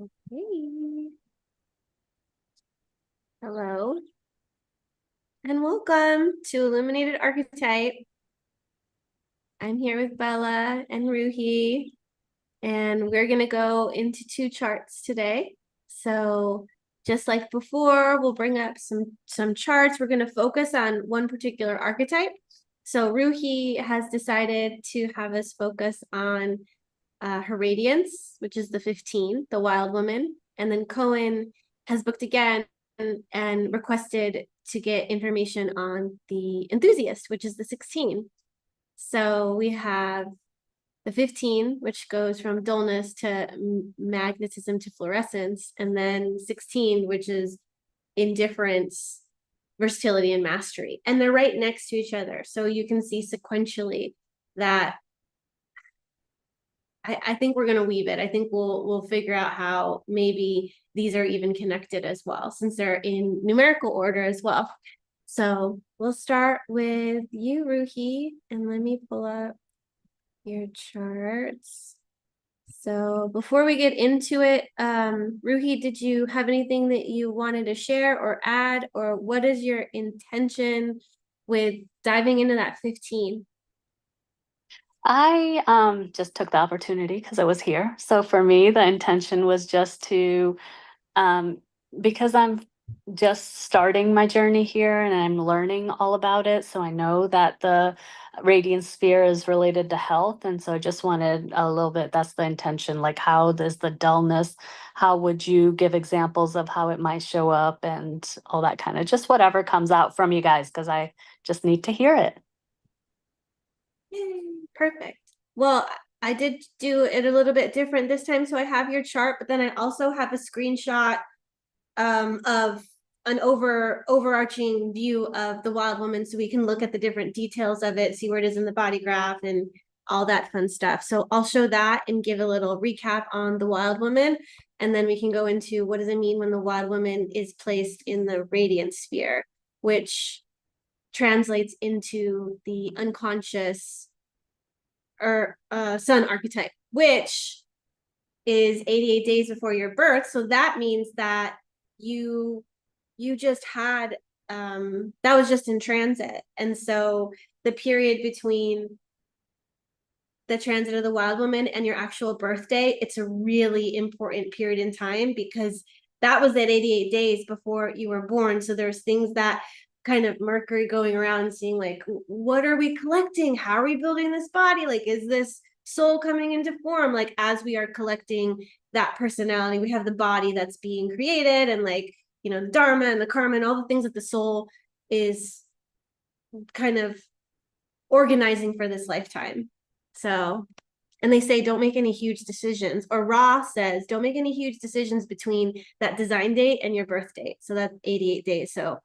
Okay. Hello and welcome to Illuminated Archetype. I'm here with Bella and Ruhi, and we're going to go into two charts today. So just like before, we'll bring up some charts. We're going to focus on one particular archetype. So Ruhi has decided to have us focus on her radiance, which is the 15, the wild woman. And then Cohen has booked again and requested to get information on the enthusiast, which is the 16. So we have the 15, which goes from dullness to magnetism to fluorescence, and then 16, which is indifference, versatility, and mastery. And they're right next to each other. So you can see sequentially that I think we're going to weave it. I think we'll figure out how maybe these are even connected as well, since they're in numerical order as well. So we'll start with you, Ruhi, and let me pull up your charts. So before we get into it, Ruhi, did you have anything that you wanted to share or add, or what is your intention with diving into that 15? I just took the opportunity because I was here. So for me, the intention was just to, because I'm just starting my journey here and I'm learning all about it. So I know that the radiant sphere is related to health. And so I just wanted a little bit, that's the intention, like how does the dullness, how would you give examples of how it might show up and all that kind of just whatever comes out from you guys, because I just need to hear it. Yay, perfect. Well, I did do it a little bit different this time. So I have your chart, but then I also have a screenshot of an overarching view of the wild woman, so we can look at the different details of it, see where it is in the body graph and all that fun stuff. So I'll show that and give a little recap on the wild woman, and then we can go into what does it mean when the wild woman is placed in the radiant sphere, which translates into the unconscious or sun archetype, which is 88 days before your birth. So that means that you just had that was just in transit. And so the period between the transit of the wild woman and your actual birthday, it's a really important period in time, because that was at 88 days before you were born. So there's things that kind of Mercury going around and seeing, like, what are we collecting? How are we building this body? Like, is this soul coming into form? Like, as we are collecting that personality, we have the body that's being created, and like, the dharma and the karma and all the things that the soul is kind of organizing for this lifetime. So, and they say don't make any huge decisions, or Ra says don't make any huge decisions between that design date and your birth date. So that's 88 days. So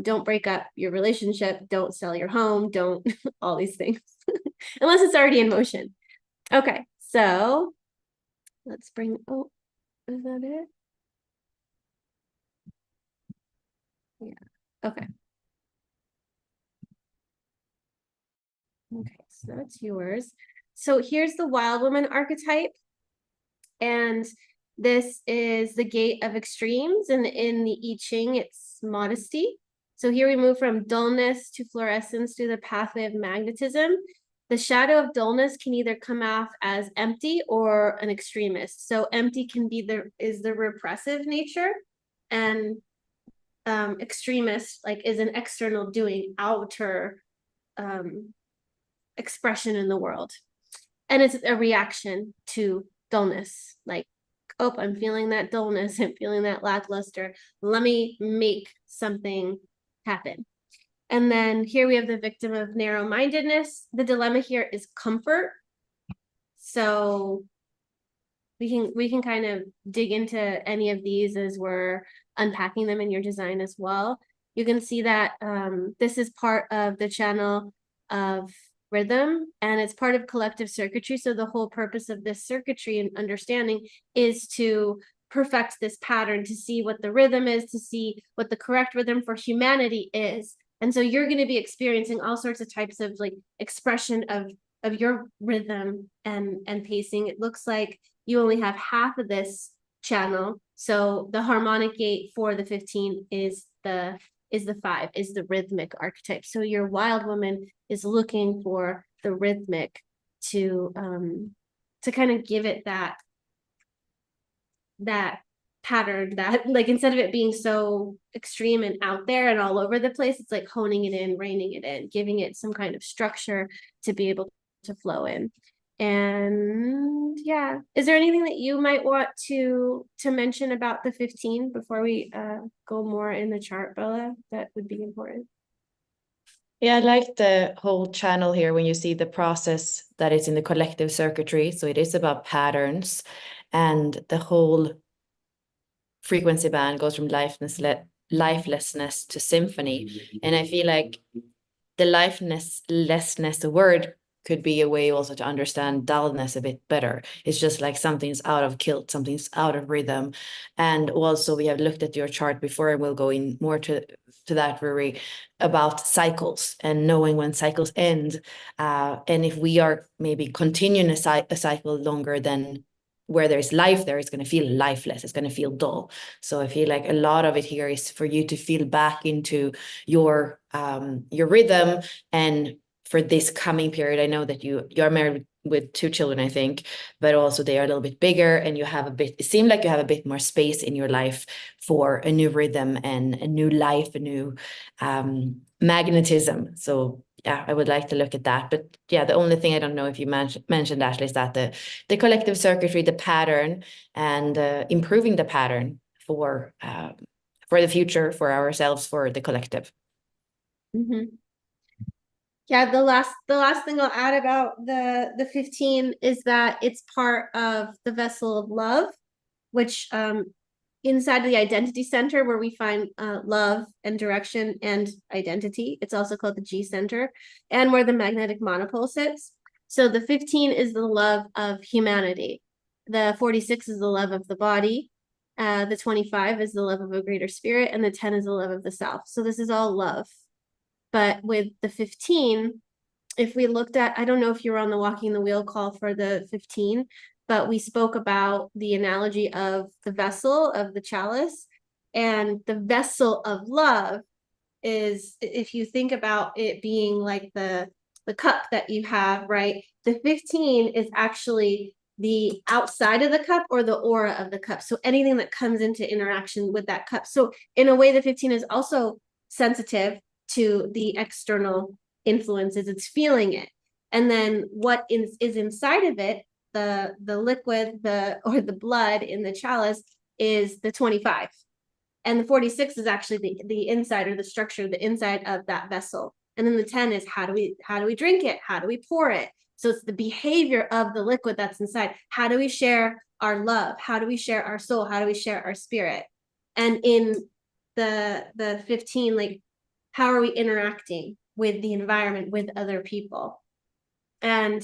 don't break up your relationship, don't sell your home, don't all these things unless it's already in motion. Okay, so let's bring, oh, is that it? Yeah, okay. Okay, so that's yours. So here's the wild woman archetype. And this is the gate of extremes. And in the I Ching, it's modesty. So here we move from dullness to fluorescence through the pathway of magnetism. The shadow of dullness can either come off as empty or an extremist. So empty can be the repressive nature, and extremist is an external doing, outer expression in the world. And it's a reaction to dullness, like, oh, I'm feeling that dullness, I'm feeling that lackluster, let me make something happen. And then here we have the victim of narrow-mindedness. The dilemma here is comfort. So we can kind of dig into any of these as we're unpacking them in your design as well. You can see that this is part of the channel of rhythm, and it's part of collective circuitry. So the whole purpose of this circuitry and understanding is to perfect this pattern, to see what the rhythm is, to see what the correct rhythm for humanity is. And so you're going to be experiencing all sorts of types of like expression of your rhythm and pacing. It looks like you only have half of this channel. So the harmonic gate for the 15 is the 5, is the rhythmic archetype. So your wild woman is looking for the rhythmic to kind of give it that pattern, that like instead of it being so extreme and out there and all over the place, it's like honing it in, reining it in, giving it some kind of structure to be able to flow in. And yeah, is there anything that you might want to mention about the 15 before we go more in the chart, Bella, that would be important? Yeah, I like the whole channel here when you see the process that is in the collective circuitry. So it is about patterns, and the whole frequency band goes from lifelessness to symphony. And I feel like the lifelessness, the word could be a way also to understand dullness a bit better. It's just like something's out of kilt, something's out of rhythm. And also we have looked at your chart before, and we'll go in more to that, Ruri, about cycles and knowing when cycles end. And if we are maybe continuing a cycle longer than where there's life there, it's going to feel lifeless, it's going to feel dull. So I feel like a lot of it here is for you to feel back into your rhythm. And for this coming period, I know that you're married with 2 children, I think, but also they are a little bit bigger, and you have it seemed like you have a bit more space in your life for a new rhythm and a new life, a new magnetism. So yeah, I would like to look at that. But yeah, the only thing I don't know if you mentioned, Ashley, is that the collective circuitry, the pattern, and improving the pattern for the future, for ourselves, for the collective. Mm-hmm. Yeah, the last thing I'll add about the 15 is that it's part of the vessel of love, which inside the identity center, where we find love and direction and identity. It's also called the G center, and where the magnetic monopole sits. So the 15 is the love of humanity. The 46 is the love of the body. The 25 is the love of a greater spirit, and the 10 is the love of the self. So this is all love. But with the 15, if we looked at, I don't know if you were on the Walking the Wheel call for the 15, but we spoke about the analogy of the vessel, of the chalice, and the vessel of love is, if you think about it being like the cup that you have, right? The 15 is actually the outside of the cup, or the aura of the cup. So anything that comes into interaction with that cup. So in a way, the 15 is also sensitive to the external influences. It's feeling it. And then what is inside of it, the liquid, or the blood in the chalice, is the 25. And the 46 is actually the inside, or the structure, the inside of that vessel. And then the 10 is how do we drink it? How do we pour it? So it's the behavior of the liquid that's inside. How do we share our love? How do we share our soul? How do we share our spirit? And in the 15, like, how are we interacting with the environment, with other people? And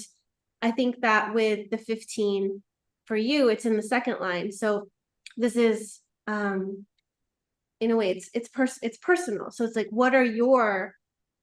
I think that with the 15 for you, it's in the second line. So this is in a way, it's personal. So it's like, what are your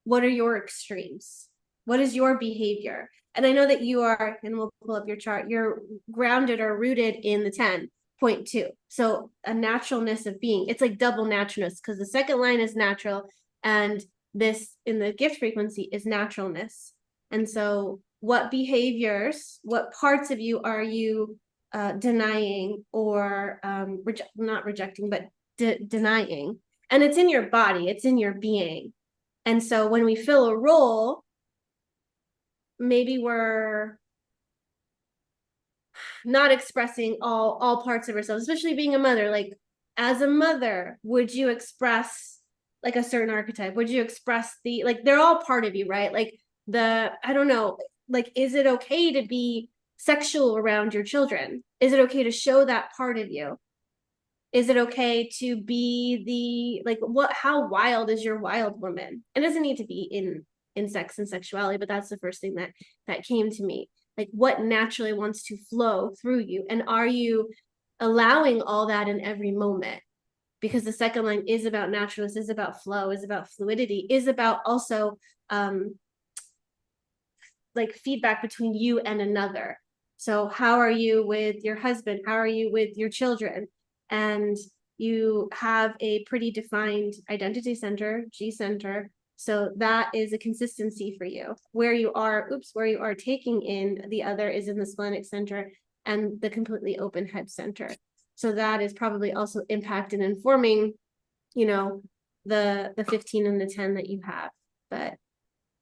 extremes? What is your behavior? And I know that you are, and we'll pull up your chart, you're grounded or rooted in the 10.2. So a naturalness of being. It's like double naturalness, because the second line is natural, and this in the gift frequency is naturalness. And so what behaviors, what parts of you are you denying, or not rejecting, but denying? And it's in your body, it's in your being. And so when we fill a role, maybe we're not expressing all parts of ourselves, especially being a mother. Like, as a mother, would you express like a certain archetype? Would you express like, they're all part of you, right? Like I don't know, like, is it okay to be sexual around your children? Is it okay to show that part of you? Is it okay to be like, how wild is your wild woman? It doesn't need to be in sex and sexuality, but that's the first thing that came to me. Like, what naturally wants to flow through you? And are you allowing all that in every moment? Because the second line is about naturalness, is about flow, is about fluidity, is about also like feedback between you and another. So how are you with your husband? How are you with your children? And you have a pretty defined identity center, G center. So that is a consistency for you. Where you are taking in the other is in the splenic center and the completely open head center. So that is probably also impact and informing, you know, the 15 and the 10 that you have. But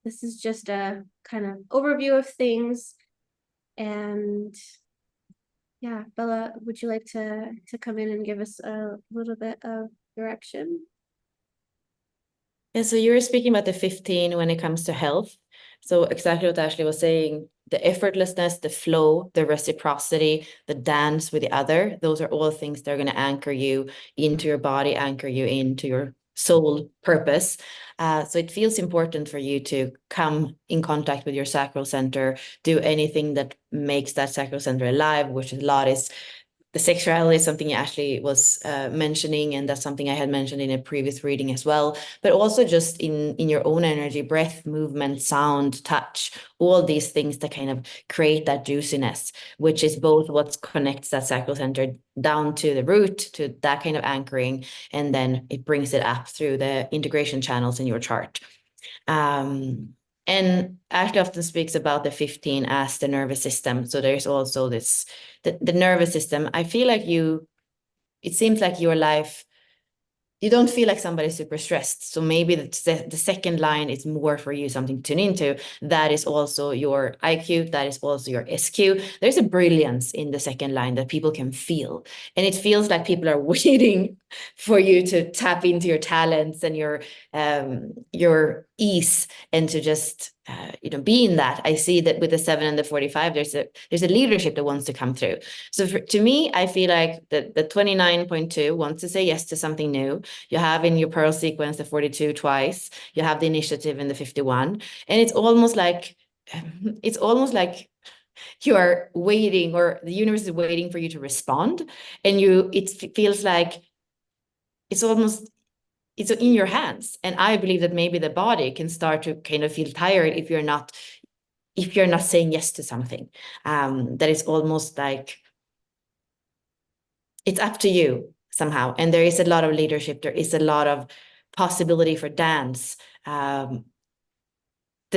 this is just a kind of overview of things. And yeah, Bella, would you like to come in and give us a little bit of direction? And so you were speaking about the 15 when it comes to health. So exactly what Ashley was saying, the effortlessness, the flow, the reciprocity, the dance with the other, those are all things that are going to anchor you into your body, anchor you into your soul purpose. So it feels important for you to come in contact with your sacral center, do anything that makes that sacral center alive, which a lot is the sexuality is something Ashley was mentioning, and that's something I had mentioned in a previous reading as well. But also just in your own energy, breath, movement, sound, touch, all these things that kind of create that juiciness, which is both what connects that sacral center down to the root, to that kind of anchoring, and then it brings it up through the integration channels in your chart. And Ashley often speaks about the 15 as the nervous system. So there's also this, the nervous system. I feel like it seems like your life, you don't feel like somebody's super stressed. So maybe the second line is more for you, something to tune into. That is also your IQ. That is also your SQ. There's a brilliance in the second line that people can feel. And it feels like people are waiting for you to tap into your talents and your ease and to just be in that. I see that with the 7 and the 45, there's a leadership that wants to come through. So to me, I feel like the 29.2 wants to say yes to something new. You have in your pearl sequence the 42 twice. You have the initiative in the 51, and it's almost like you are waiting, or the universe is waiting for you to respond, and it feels like it's in your hands. And I believe that maybe the body can start to kind of feel tired if you're not saying yes to something. That is almost like it's up to you somehow. And there is a lot of leadership. There is a lot of possibility for dance. The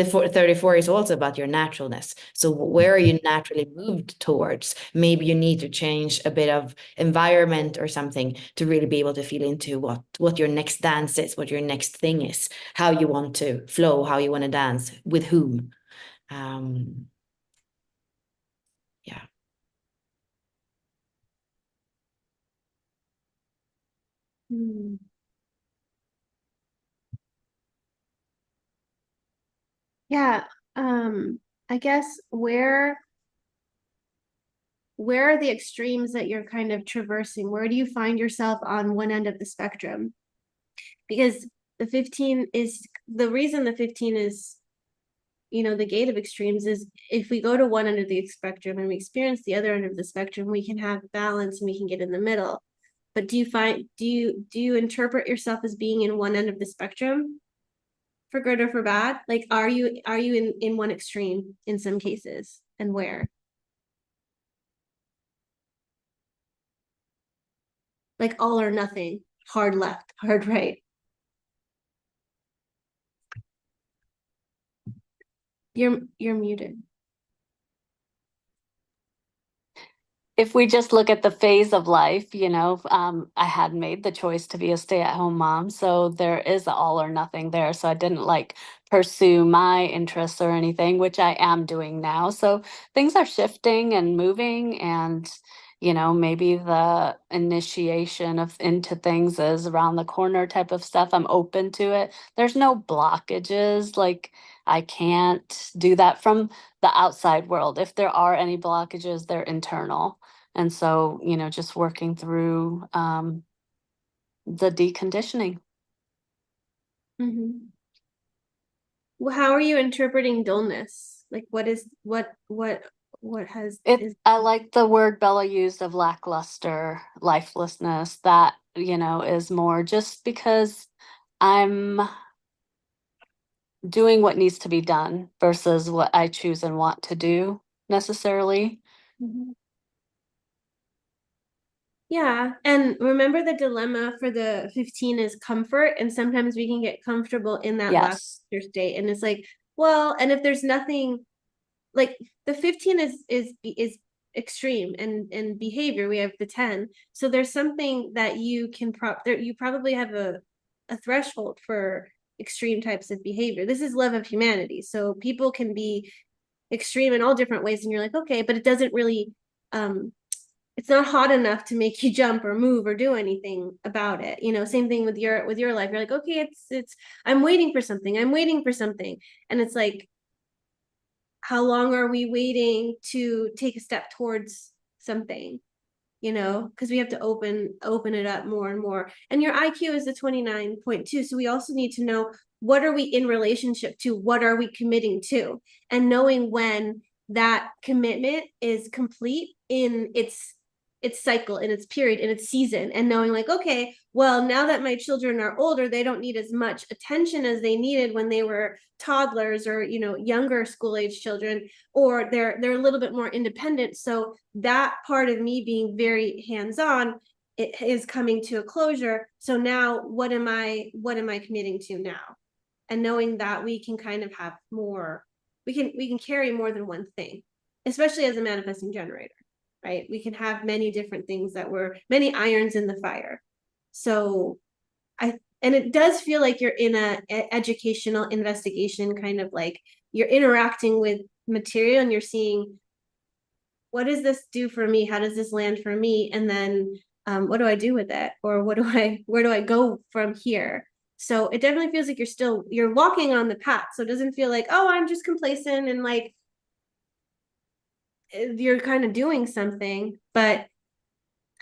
34 is also about your naturalness. So where are you naturally moved towards? Maybe you need to change a bit of environment or something to really be able to feel into what your next dance is, what your next thing is, how you want to flow, how you want to dance, with whom. Yeah. Yeah, I guess where are the extremes that you're kind of traversing? Where do you find yourself on one end of the spectrum? Because the 15 is the reason the 15 is, the gate of extremes is if we go to one end of the spectrum and we experience the other end of the spectrum, we can have balance and we can get in the middle. But do you interpret yourself as being in one end of the spectrum for good or for bad? Like, are you in one extreme in some cases, and where? Like all or nothing, hard left, hard right. You're muted. If we just look at the phase of life, I had made the choice to be a stay-at-home mom, so there is all or nothing there. So I didn't pursue my interests or anything, which I am doing now. So things are shifting and moving, and maybe the initiation into things is around the corner type of stuff. I'm open to it. There's no blockages. Like, I can't do that from the outside world. If there are any blockages, they're internal. And so, just working through the deconditioning. Well, how are you interpreting dullness? Like, what has I like the word Bella used of lackluster, lifelessness. That, is more just because doing what needs to be done versus what I choose and want to do necessarily. Mhm. Yeah, and remember the dilemma for the 15 is comfort, and sometimes we can get comfortable in that Yes. lackluster state, and it's like, well, and if there's nothing, like the 15 is extreme and behavior. We have the 10, so there's something that you can there. You probably have a threshold for extreme types of behavior. This is love of humanity, so people can be extreme in all different ways, and you're like, okay, but it doesn't really it's not hot enough to make you jump or move or do anything about it. You know, same thing with your life. You're like, okay, it's I'm waiting for something. I'm waiting for something. And it's like, how long are we waiting to take a step towards something? You know, because we have to open it up more and more. And your IQ is the 29.2. So we also need to know, what are we in relationship to? What are we committing to? And knowing when that commitment is complete in its cycle, in its period, in its season, and knowing like, okay, well, now that my children are older, they don't need as much attention as they needed when they were toddlers or, you know, younger school age children, or they're a little bit more independent. So that part of me being very hands-on, it is coming to a closure. So now what am I committing to now? And knowing that we can kind of have more, we can carry more than one thing, especially as a manifesting generator, right? We can have many different things that were many irons in the fire. So and it does feel like you're in a educational investigation, kind of like you're interacting with material and you're seeing, what does this do for me? How does this land for me? And then what do I do with it? Or where do I go from here? So it definitely feels like you're walking on the path. So it doesn't feel like, oh, I'm just complacent and like you're kind of doing something, but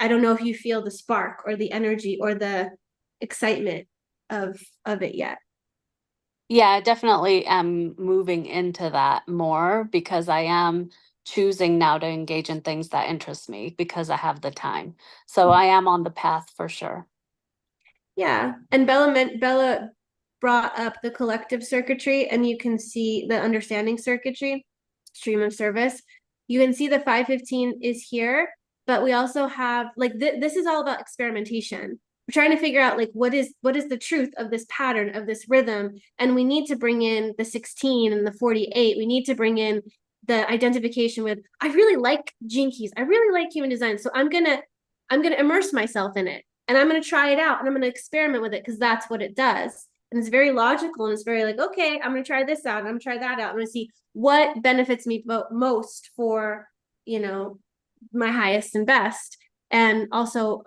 I don't know if you feel the spark or the energy or the excitement of it yet. Yeah, I definitely am moving into that more because I am choosing now to engage in things that interest me because I have the time. So I am on the path for sure. Yeah, and Bella brought up the collective circuitry, and you can see the understanding circuitry, stream of service. You can see the 515 is here, but we also have like this is all about experimentation. We're trying to figure out like what is the truth of this pattern, of this rhythm, and we need to bring in the 16 and the 48. We need to bring in the identification with, I really like Gene Keys, I really like human design, so I'm gonna immerse myself in it, and I'm going to try it out, and I'm going to experiment with it because that's what it does. And it's very logical, and it's very like, okay, I'm going to try this out, and I'm going to try that out. I'm going to see what benefits me most for, you know, my highest and best. And also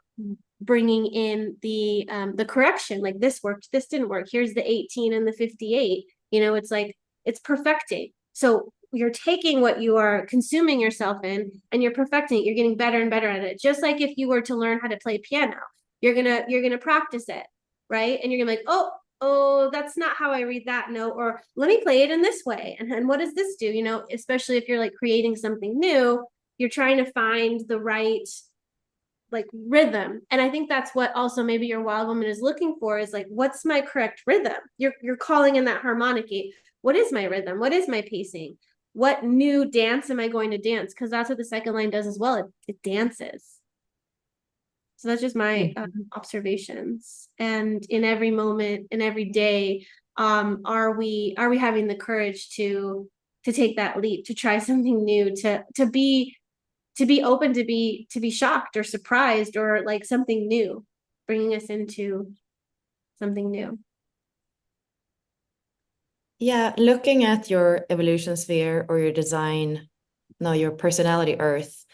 bringing in the correction, like this worked, this didn't work. Here's the 18 and the 58. You know, it's like, it's perfecting. So you're taking what you are consuming yourself in and you're perfecting it. You're getting better and better at it. Just like if you were to learn how to play piano, you're gonna practice it, right? And you're gonna be like, oh, that's not how I read that note, or let me play it in this way. And what does this do? You know, especially if you're like creating something new, you're trying to find the right like rhythm. And I think that's what also maybe your wild woman is looking for, is like, what's my correct rhythm? You're calling in that harmonic. What is my rhythm? What is my pacing? What new dance am I going to dance? Because that's what the second line does as well. It dances. So that's just my observations. And in every moment, in every day, are we having the courage to take that leap, to try something new, to be open, to be shocked or surprised, or like something new, bringing us into something new. Yeah, looking at your evolution sphere or your design, no, your personality earth,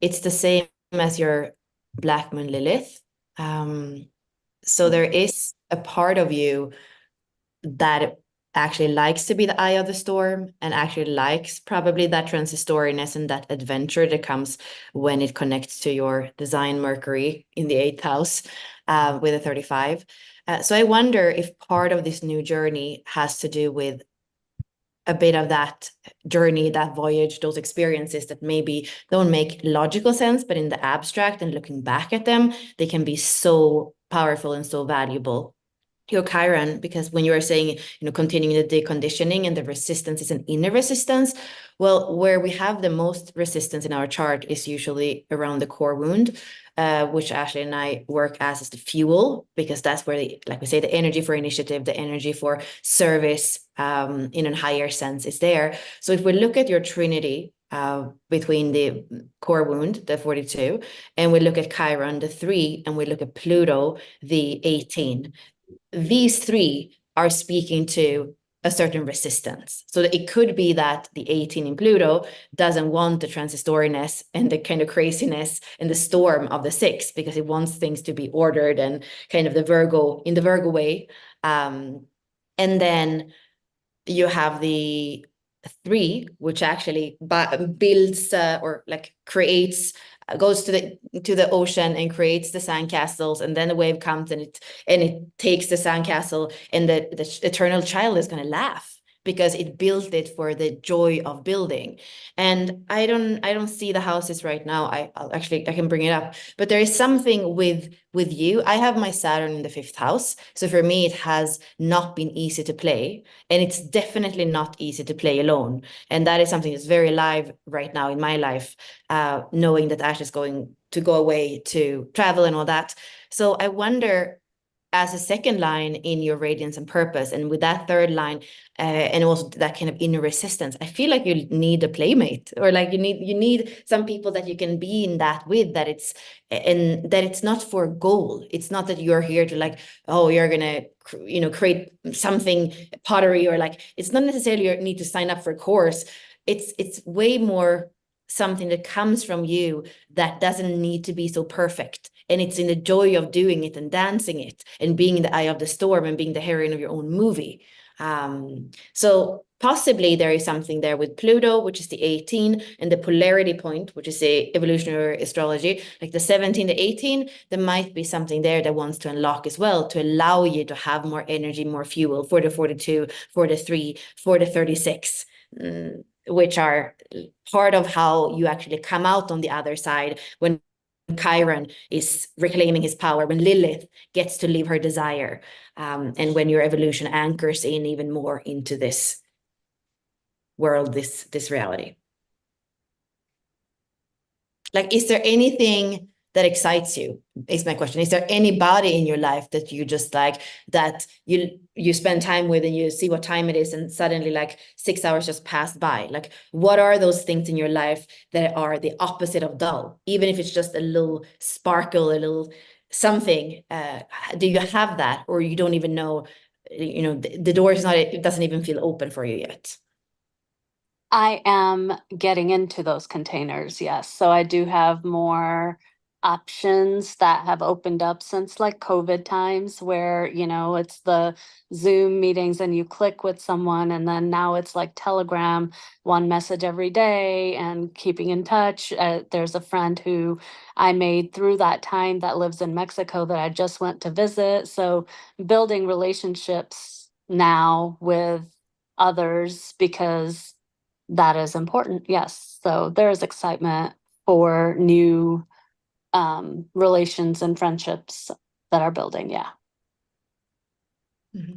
it's the same as your Black Moon Lilith. So there is a part of you that actually likes to be the eye of the storm and actually likes probably that transistoriness and that adventure that comes when it connects to your design Mercury in the 8th house with a 35. So I wonder if part of this new journey has to do with a bit of that journey, that voyage, those experiences that maybe don't make logical sense, but in the abstract and looking back at them, they can be so powerful and so valuable. your Chiron, because when you are saying, continuing the deconditioning and the resistance is an inner resistance, well, where we have the most resistance in our chart is usually around the core wound, which Ashley and I work as the fuel, because that's where, like we say, the energy for initiative, the energy for service, in a higher sense is there. So if we look at your trinity, between the core wound, the 42, and we look at Chiron, the 3, and we look at Pluto, the 18, these 3 are speaking to a certain resistance. So it could be that the 18 in Pluto doesn't want the transistoriness and the kind of craziness and the storm of the 6, because it wants things to be ordered and kind of the Virgo way. And then you have the 3, which actually builds or like creates, goes to the ocean and creates the sandcastles, and then the wave comes and it takes the sandcastle, and the eternal child is going to laugh because it built it for the joy of building. And I don't see the houses right now. I can bring it up, but there is something with you. I have my Saturn in the 5th house, so for me it has not been easy to play, and it's definitely not easy to play alone. And that is something that's very live right now in my life, knowing that Ash is going to go away to travel and all that. So I wonder, as a second line in your radiance and purpose, and with that third line, and also that kind of inner resistance, I feel like you need a playmate, or like you need some people that you can be in that with, that it's not for a goal. It's not that you're here to like, oh, you're gonna create something pottery, or like, it's not necessarily you need to sign up for a course. It's way more something that comes from you that doesn't need to be so perfect. And it's in the joy of doing it and dancing it and being in the eye of the storm and being the heroine of your own movie. So possibly there is something there with Pluto, which is the 18, and the polarity point, which is the evolutionary astrology, like the 17, the 18, there might be something there that wants to unlock as well, to allow you to have more energy, more fuel for the 42, for the 3, for the 36. Which are part of how you actually come out on the other side, when Chiron is reclaiming his power, when Lilith gets to live her desire, and when your evolution anchors in even more into this world, this reality. Like, is there anything that excites you, is my question. Is there anybody in your life that you just like, that you spend time with, and you see what time it is, and suddenly like 6 hours just passed by? Like, what are those things in your life that are the opposite of dull, even if it's just a little sparkle, a little something? Do you have that, or you don't even know, the door is not, it doesn't even feel open for you yet? I am getting into those containers, yes. So I do have more options that have opened up since like COVID times, where, it's the Zoom meetings and you click with someone, and then now it's like Telegram, one message every day, and keeping in touch. There's a friend who I made through that time that lives in Mexico that I just went to visit. So building relationships now with others, because that is important. Yes. So there is excitement for new relations and friendships that are building. Yeah. Mm-hmm.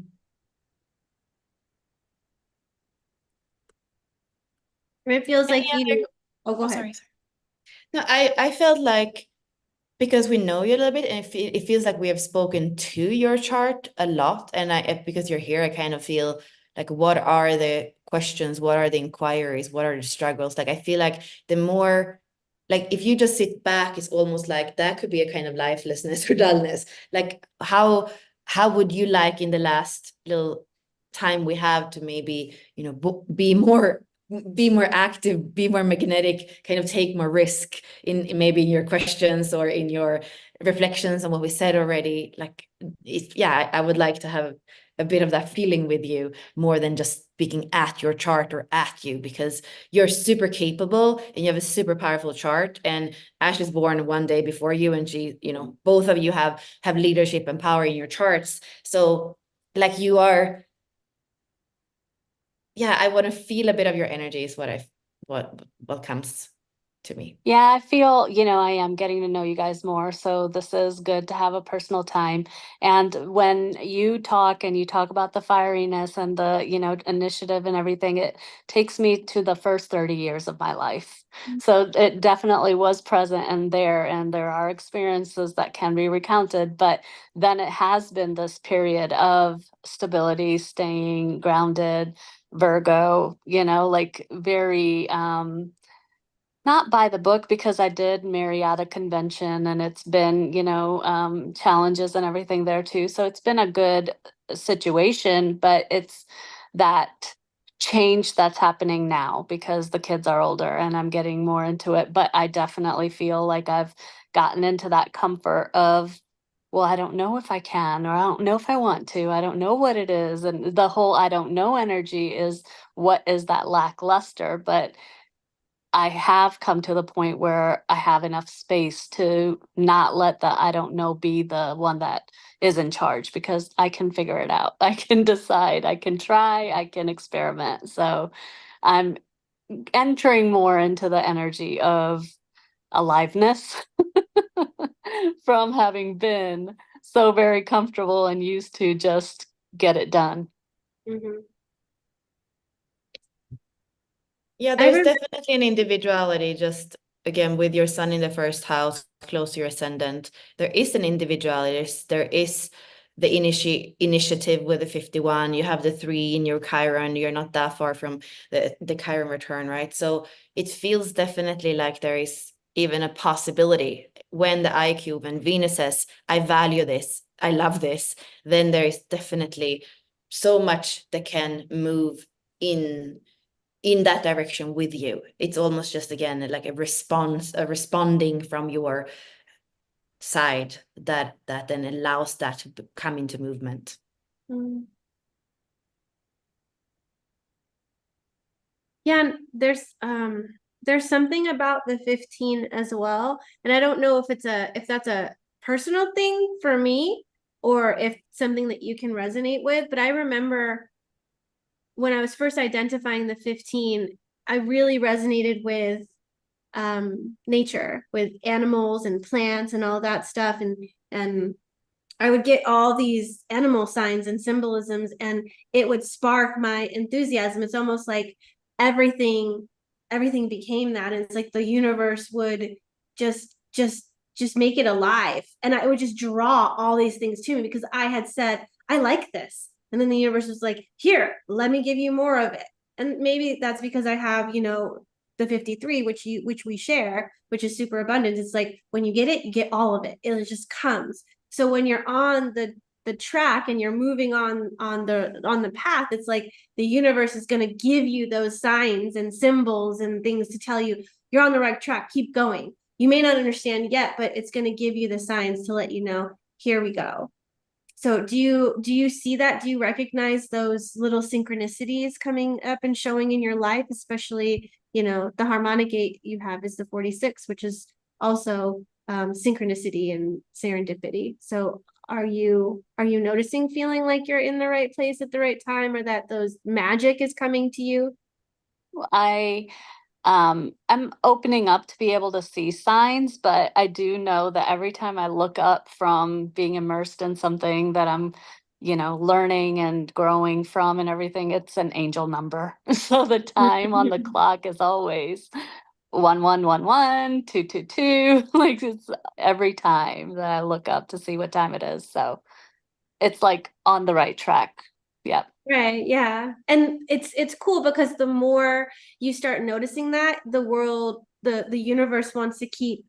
It feels like you. Oh, go ahead. Sorry. No, I felt like, because we know you a little bit, and it feels like we have spoken to your chart a lot, and because you're here, I kind of feel like, what are the questions, what are the inquiries, what are the struggles? Like, I feel like the more, like, if you just sit back, it's almost like that could be a kind of lifelessness or dullness. Like, how would you like, in the last little time we have, to maybe be more active, be more magnetic, kind of take more risk in maybe your questions or in your reflections on what we said already? Like, I would like to have a bit of that feeling with you, more than just speaking at your chart or at you, because you're super capable and you have a super powerful chart. And Ash is born one day before you, and she, both of you have leadership and power in your charts. So like, you are, I want to feel a bit of your energy, is what comes. to me. Yeah, I feel, I am getting to know you guys more. So this is good to have a personal time. And when you talk about the fieriness and the, initiative and everything, it takes me to the first 30 years of my life. So it definitely was present and there are experiences that can be recounted, but then it has been this period of stability, staying grounded, Virgo, like very, not by the book, because I did marry out of convention and it's been, challenges and everything there too. So it's been a good situation, but it's that change that's happening now because the kids are older and I'm getting more into it. But I definitely feel like I've gotten into that comfort of, well, I don't know if I can, or I don't know if I want to, I don't know what it is. And the whole I don't know energy is what is that lackluster, but I have come to the point where I have enough space to not let the I don't know be the one that is in charge, because I can figure it out. I can decide, I can try, I can experiment. So I'm entering more into the energy of aliveness from having been so very comfortable and used to just get it done. Mhm. Yeah, I there's remember. definitely an individuality, just again with your sun in the first house, close to your ascendant. There is an individuality. There is the initiative with the 51. You have the 3 in your Chiron. You're not that far from the Chiron return, right? So it feels definitely like there is even a possibility when the I cube and Venus says, I value this, I love this, then there is definitely so much that can move in that direction with you. It's almost just, again, like a responding from your side that then allows that to come into movement. Mm. Yeah, and there's something about the 15 as well. And I don't know if that's a personal thing for me or if something that you can resonate with, but I remember when I was first identifying the 15, I really resonated with nature, with animals and plants and all that stuff. And I would get all these animal signs and symbolisms, and it would spark my enthusiasm. It's almost like everything everything became that. And it's like the universe would just make it alive. And I would just draw all these things to me because I had said, I like this. And then the universe was like, here, let me give you more of it. And maybe that's because I have, the 53, which we share, which is super abundant. It's like when you get it, you get all of it. It just comes. So when you're on the track and you're moving on the path, it's like the universe is going to give you those signs and symbols and things to tell you you're on the right track. Keep going. You may not understand yet, but it's going to give you the signs to let you know, here we go. So do you see that? Do you recognize those little synchronicities coming up and showing in your life, especially, the harmonic gate you have is the 46, which is also synchronicity and serendipity. So are you noticing, feeling like you're in the right place at the right time, or that those magic is coming to you? I I'm opening up to be able to see signs, but I do know that every time I look up from being immersed in something that I'm, learning and growing from and everything, it's an angel number. So the time on the clock is always 1111, 222. Like it's every time that I look up to see what time it is. So it's like on the right track. Yep. Right, yeah. And it's cool because the more you start noticing that, the world, the universe wants to keep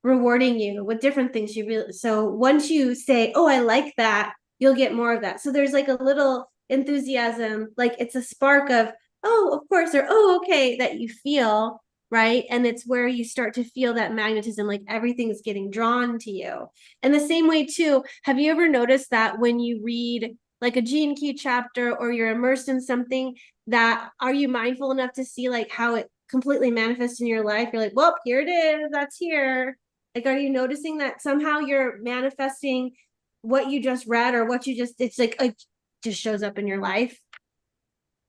rewarding you with different things you really. So once you say, "Oh, I like that," you'll get more of that. So there's like a little enthusiasm, like it's a spark of, "Oh, of course," or "Oh, okay," that you feel, right? And it's where you start to feel that magnetism, like everything's getting drawn to you. And the same way too, have you ever noticed that when you read like a Gene Key chapter or you're immersed in something, that are you mindful enough to see like how it completely manifests in your life? You're like, well, here it is, that's here. Like, are you noticing that somehow you're manifesting what you just read, or what you just, it's like it just shows up in your life?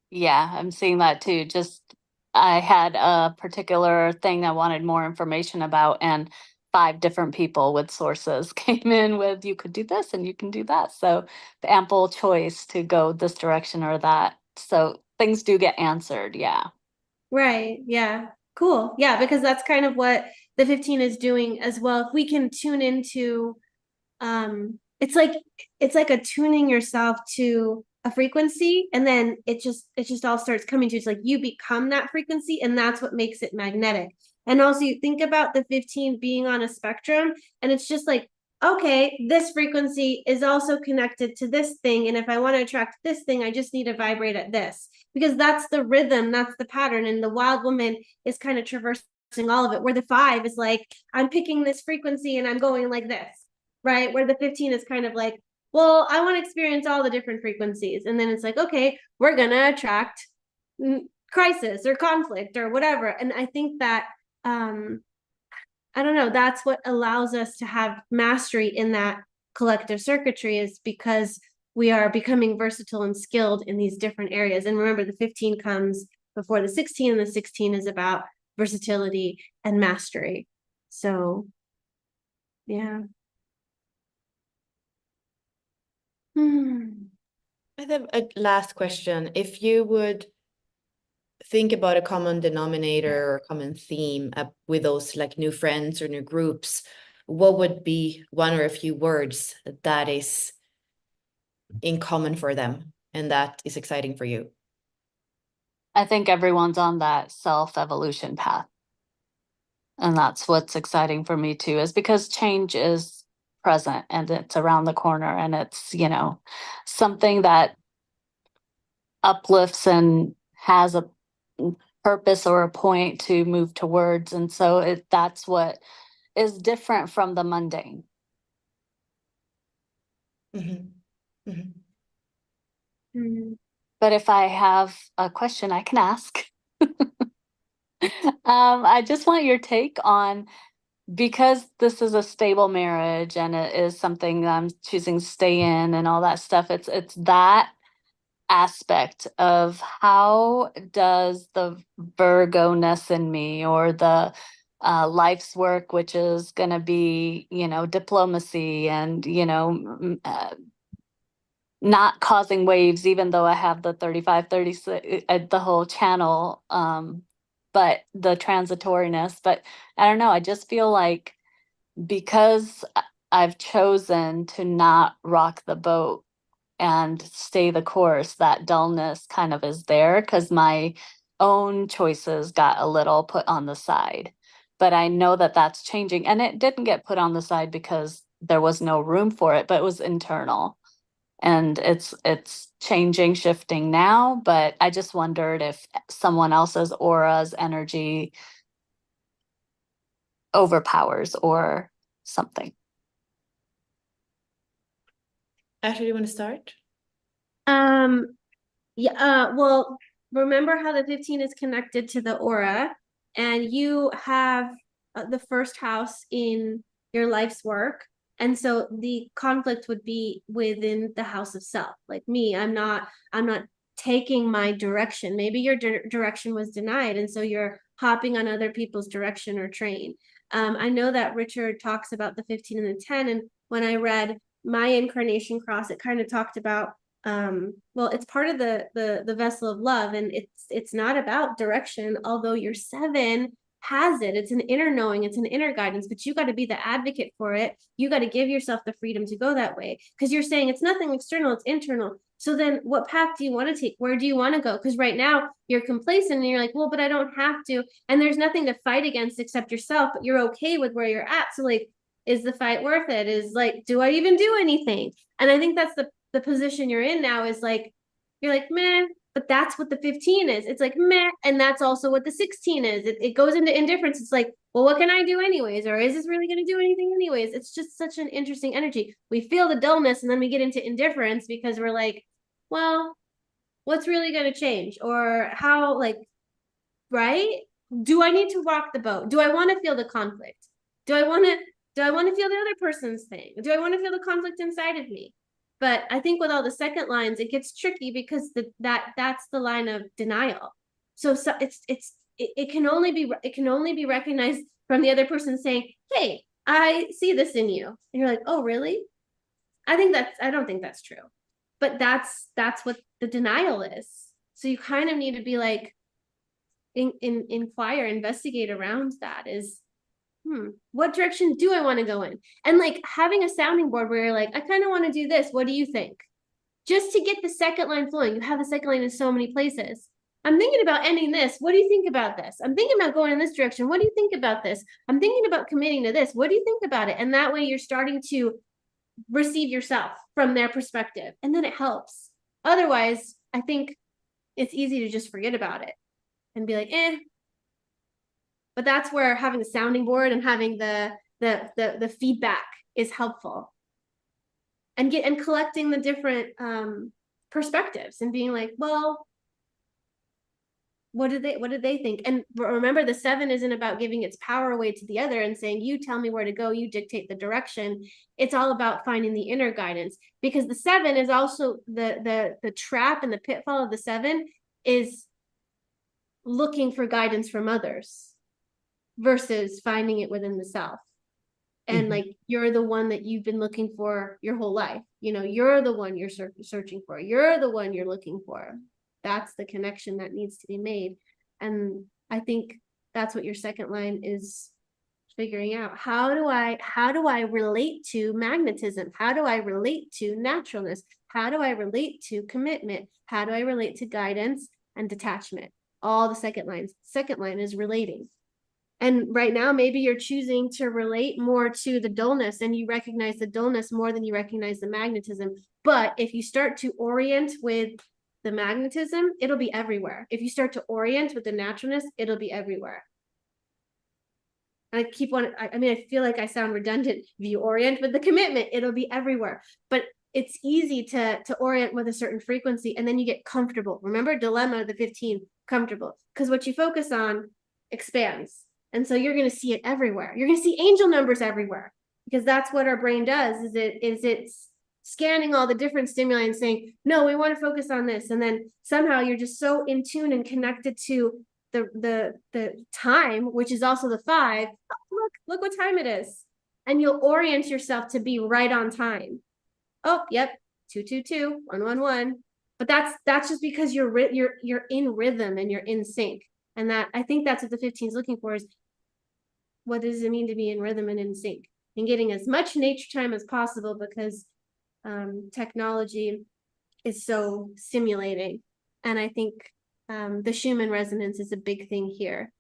Yeah, I'm seeing that too. Just I had a particular thing I wanted more information about, and 5 different people with sources came in with, you could do this and you can do that. So the ample choice to go this direction or that. So things do get answered. Yeah. Right. Yeah. Cool. Yeah, because that's kind of what the 15 is doing as well. If we can tune into it's like attuning yourself to a frequency, and then it just all starts coming to you. It's like you become that frequency, and that's what makes it magnetic. And also you think about the 15 being on a spectrum, and it's just like, okay, this frequency is also connected to this thing, and if I want to attract this thing, I just need to vibrate at this, because that's the rhythm, that's the pattern. And the wild woman is kind of traversing all of it, where the 5 is like, I'm picking this frequency and I'm going like this, right? Where the 15 is kind of like, well, I want to experience all the different frequencies. And then it's like, okay, we're going to attract crisis or conflict or whatever. And I think that, I don't know, that's what allows us to have mastery in that collective circuitry, is because we are becoming versatile and skilled in these different areas. And remember, the 15 comes before the 16, and the 16 is about versatility and mastery. So, yeah. I have a last question. If you would think about a common denominator or common theme with those like new friends or new groups, what would be one or a few words that is in common for them and that is exciting for you? I think everyone's on that self-evolution path. And that's what's exciting for me too, is because change is present and it's around the corner, and it's, something that uplifts and has a purpose or a point to move towards. And so that's what is different from the mundane. Mm-hmm. Mm. But if I have a question, I can ask. I just want your take on, because this is a stable marriage and it is something I'm choosing to stay in and all that stuff. It's that aspect of, how does the Virgo-ness in me, or the life's work, which is going to be, diplomacy and, not causing waves, even though I have the 35, 36, the whole channel, but the transitoriness. But I don't know, I just feel like, because I've chosen to not rock the boat and stay the course, that dullness kind of is there, because my own choices got a little put on the side. But I know that that's changing, and it didn't get put on the side because there was no room for it, but it was internal. And it's changing, shifting now. But I just wondered if someone else's aura's energy overpowers or something. Ashley, do you want to start? Well, remember how the 15 is connected to the aura, and you have the first house in your life's work. And so the conflict would be within the house of self. Like me, I'm not taking my direction. Maybe your direction was denied, and so you're hopping on other people's direction or train. I know that Richard talks about the 15 and the 10, and when I read my incarnation cross, it kind of talked about, well, it's part of the vessel of love, and it's not about direction, although your 7 has it. It's an inner knowing, it's an inner guidance, but you got to be the advocate for it. You got to give yourself the freedom to go that way, because you're saying it's nothing external, it's internal. So then what path do you want to take? Where do you want to go? Because right now you're complacent and you're like, well, but I don't have to, and there's nothing to fight against except yourself, but you're okay with where you're at. So like, is the fight worth it? Is like, do I even do anything? And I think that's the position you're in now, is like, you're like, meh, but that's what the 15 is. It's like, meh, and that's also what the 16 is. It goes into indifference. It's like, well, what can I do anyways? Or is this really going to do anything anyways? It's just such an interesting energy. We feel the dullness, and then we get into indifference because we're like, well, what's really going to change? Or how, like, right? Do I need to rock the boat? Do I want to feel the conflict? Do I want to feel the other person's thing? Do I want to feel the conflict inside of me? But I think with all the second lines, it gets tricky, because that's the line of denial. So it's it can only be recognized from the other person saying, hey, I see this in you. And you're like, oh, really? I don't think that's true. But that's what the denial is. So you kind of need to be like, inquire, investigate around that is, what direction do I want to go in? And like having a sounding board where you're like, I kind of want to do this. What do you think? Just to get the second line flowing. You have the second line in so many places. I'm thinking about ending this. What do you think about this? I'm thinking about going in this direction. What do you think about this? I'm thinking about committing to this. What do you think about it? And that way you're starting to receive yourself from their perspective. And then it helps. Otherwise, I think it's easy to just forget about it and be like, eh. But that's where having a sounding board and having the feedback is helpful. And collecting the different perspectives and being like, well, what did they think? And remember, the 7 isn't about giving its power away to the other and saying, you tell me where to go, you dictate the direction. It's all about finding the inner guidance, because the 7 is also the trap and the pitfall of the 7 is looking for guidance from others versus finding it within the self. And like, you're the one that you've been looking for your whole life. You're the one you're searching for. You're the one you're looking for. That's the connection that needs to be made. And I think that's what your second line is figuring out. How do I relate to magnetism? How do I relate to naturalness? How do I relate to commitment? How do I relate to guidance and detachment? All the second lines. Second line is relating. And right now, maybe you're choosing to relate more to the dullness, and you recognize the dullness more than you recognize the magnetism. But if you start to orient with the magnetism, it'll be everywhere. If you start to orient with the naturalness, it'll be everywhere. And I feel like I sound redundant. If you orient with the commitment, it'll be everywhere. But it's easy to orient with a certain frequency, and then you get comfortable. Remember, dilemma, the 15, comfortable. Because what you focus on expands. And so you're going to see it everywhere. You're going to see angel numbers everywhere, because that's what our brain does. It's scanning all the different stimuli and saying, no, we want to focus on this. And then somehow you're just so in tune and connected to the time, which is also the 5. Oh, look what time it is. And you'll orient yourself to be right on time. Oh, yep. 222, 111. But that's just because you're in rhythm and you're in sync. And that, I think that's what the 15 is looking for, is what does it mean to be in rhythm and in sync, and getting as much nature time as possible, because technology is so stimulating. And I think the Schumann resonance is a big thing here.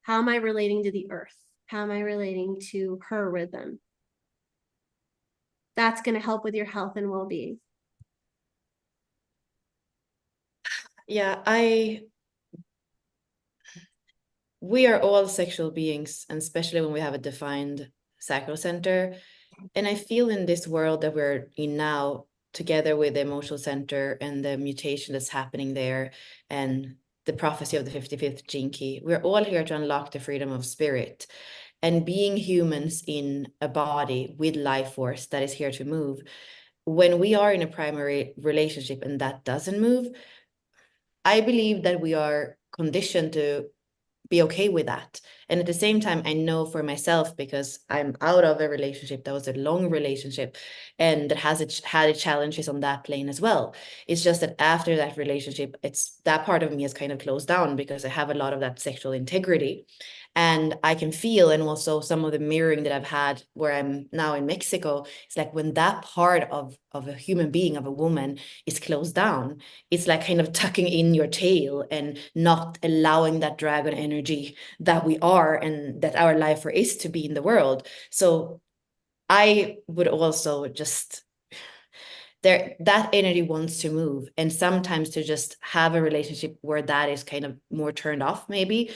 How am I relating to the earth? How am I relating to her rhythm? That's going to help with your health and well-being. Yeah, we are all sexual beings, and especially when we have a defined sacral center. And I feel in this world that we're in now, together with the emotional center and the mutation that's happening there, and the prophecy of the 55th gene key, we're all here to unlock the freedom of spirit. And being humans in a body with life force that is here to move, when we are in a primary relationship and that doesn't move, I believe that we are conditioned to be okay with that. And at the same time, I know for myself, because I'm out of a relationship that was a long relationship and that had its challenges on that plane as well. It's just that after that relationship, it's that part of me has kind of closed down, because I have a lot of that sexual integrity. And I can feel, and also some of the mirroring that I've had where I'm now in Mexico, it's like when that part of a human being, of a woman, is closed down, it's like kind of tucking in your tail and not allowing that dragon energy that we are and that our life is to be in the world. So I would also just, that energy wants to move, and sometimes to just have a relationship where that is kind of more turned off, maybe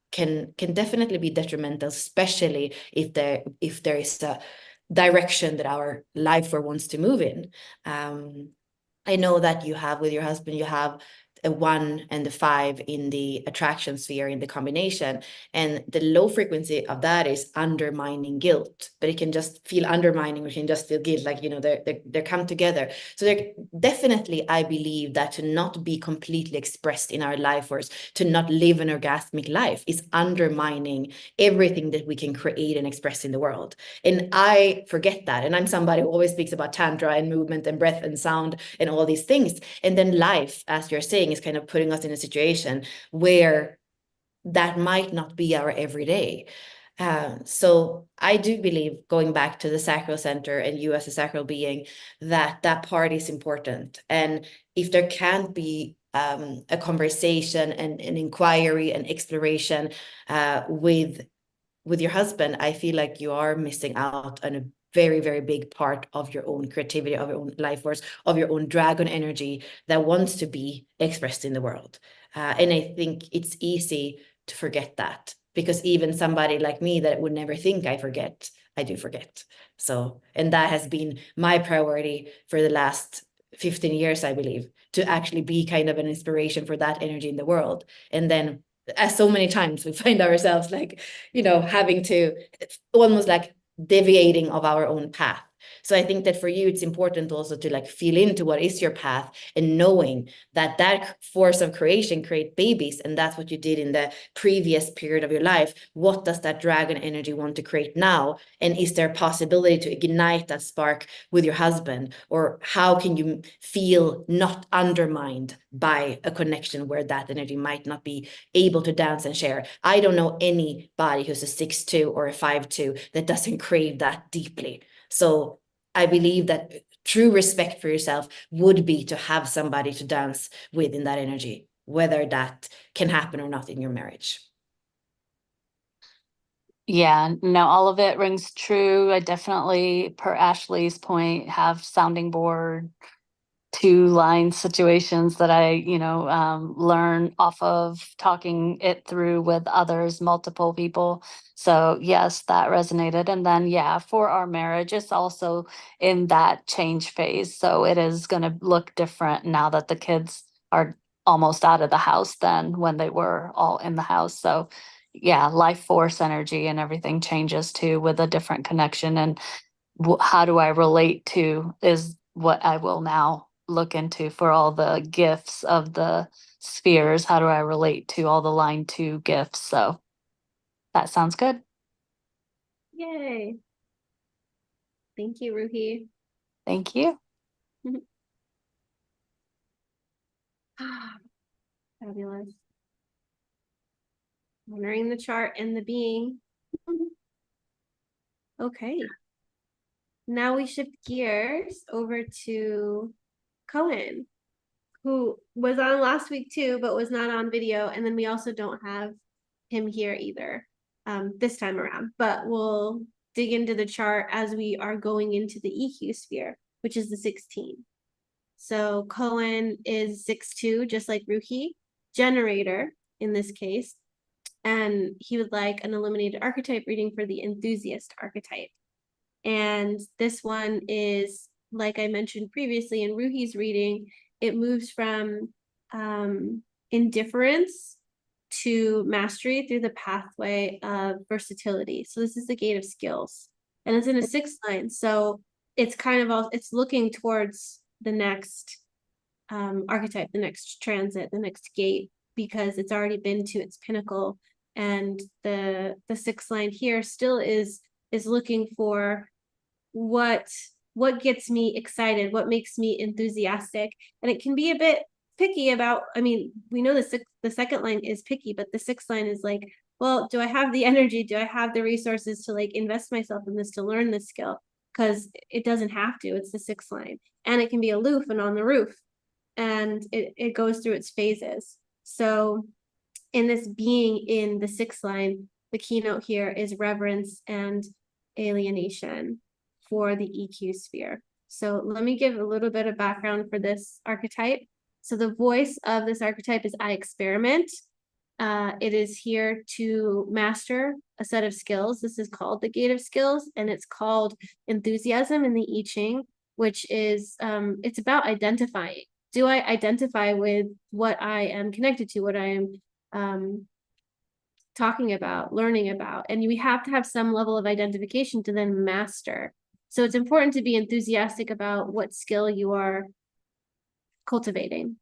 can definitely be detrimental, especially if there is a direction that our life wants to move in. I know that you have with your husband, you have a 1 and the 5 in the attraction sphere in the combination. And the low frequency of that is undermining guilt, but it can just feel undermining, or it can just feel guilt, like, you know, they're come together. So they're definitely, I believe that to not be completely expressed in our life force, to not live an orgasmic life, is undermining everything that we can create and express in the world. And I forget that. And I'm somebody who always speaks about tantra and movement and breath and sound and all these things. And then life, as you're saying, is kind of putting us in a situation where that might not be our everyday. So I do believe, going back to the sacral center and you as a sacral being, that part is important. And if there can't be a conversation and an inquiry and exploration with your husband, I feel like you are missing out on a very, very big part of your own creativity, of your own life force, of your own dragon energy that wants to be expressed in the world. And I think it's easy to forget that, because even somebody like me that would never think I forget, I do forget. So, and that has been my priority for the last 15 years, I believe, to actually be kind of an inspiration for that energy in the world. And then, as so many times, we find ourselves like, you know, having to almost like deviating of our own path. So I think that for you, it's important also to like feel into what is your path, and knowing that that force of creation create babies. And that's what you did in the previous period of your life. What does that dragon energy want to create now? And is there a possibility to ignite that spark with your husband? Or how can you feel not undermined by a connection where that energy might not be able to dance and share? I don't know anybody who's a 6'2" or a 5'2" that doesn't crave that deeply. So I believe that true respect for yourself would be to have somebody to dance with in that energy, whether that can happen or not in your marriage. Yeah, no, all of it rings true. I definitely, per Ashley's point, have sounding board, 2-line situations that I, learn off of talking it through with others, multiple people. So yes, that resonated. And then, yeah, for our marriage, it's also in that change phase. So it is going to look different now that the kids are almost out of the house than when they were all in the house. So yeah, life force energy and everything changes too, with a different connection. And how do I relate to is what I will now look into for all the gifts of the spheres. How do I relate to all the line 2 gifts? So that sounds good. Yay. Thank you, Ruhi. Thank you. Fabulous. Honoring the chart and the being. Okay. Now we shift gears over to Cohen, who was on last week too, but was not on video. And then we also don't have him here either this time around, but we'll dig into the chart as we are going into the EQ sphere, which is the 16. So Cohen is 6'2", just like Ruhi, generator in this case. And he would like an illuminated archetype reading for the enthusiast archetype. And this one is, like I mentioned previously in Ruhi's reading, it moves from indifference to mastery through the pathway of versatility. So this is the gate of skills, and it's in a 6th line. So it's kind of all, it's looking towards the next archetype, the next transit, the next gate, because it's already been to its pinnacle. And the 6th line here still is looking for what gets me excited, what makes me enthusiastic. And it can be a bit picky about, I mean, we know the 2nd line is picky, but the 6th line is like, well, do I have the energy? Do I have the resources to like invest myself in this, to learn this skill? Because it doesn't have to, it's the 6th line. And it can be aloof and on the roof. And it goes through its phases. So in this being in the 6th line, the keynote here is reverence and alienation for the EQ sphere. So let me give a little bit of background for this archetype. So the voice of this archetype is I experiment. It is here to master a set of skills. This is called the gate of skills, and it's called enthusiasm in the I Ching, which is, it's about identifying. do I identify with what I am connected to, what I am talking about, learning about? And we have to have some level of identification to then master. So it's important to be enthusiastic about what skill you are cultivating.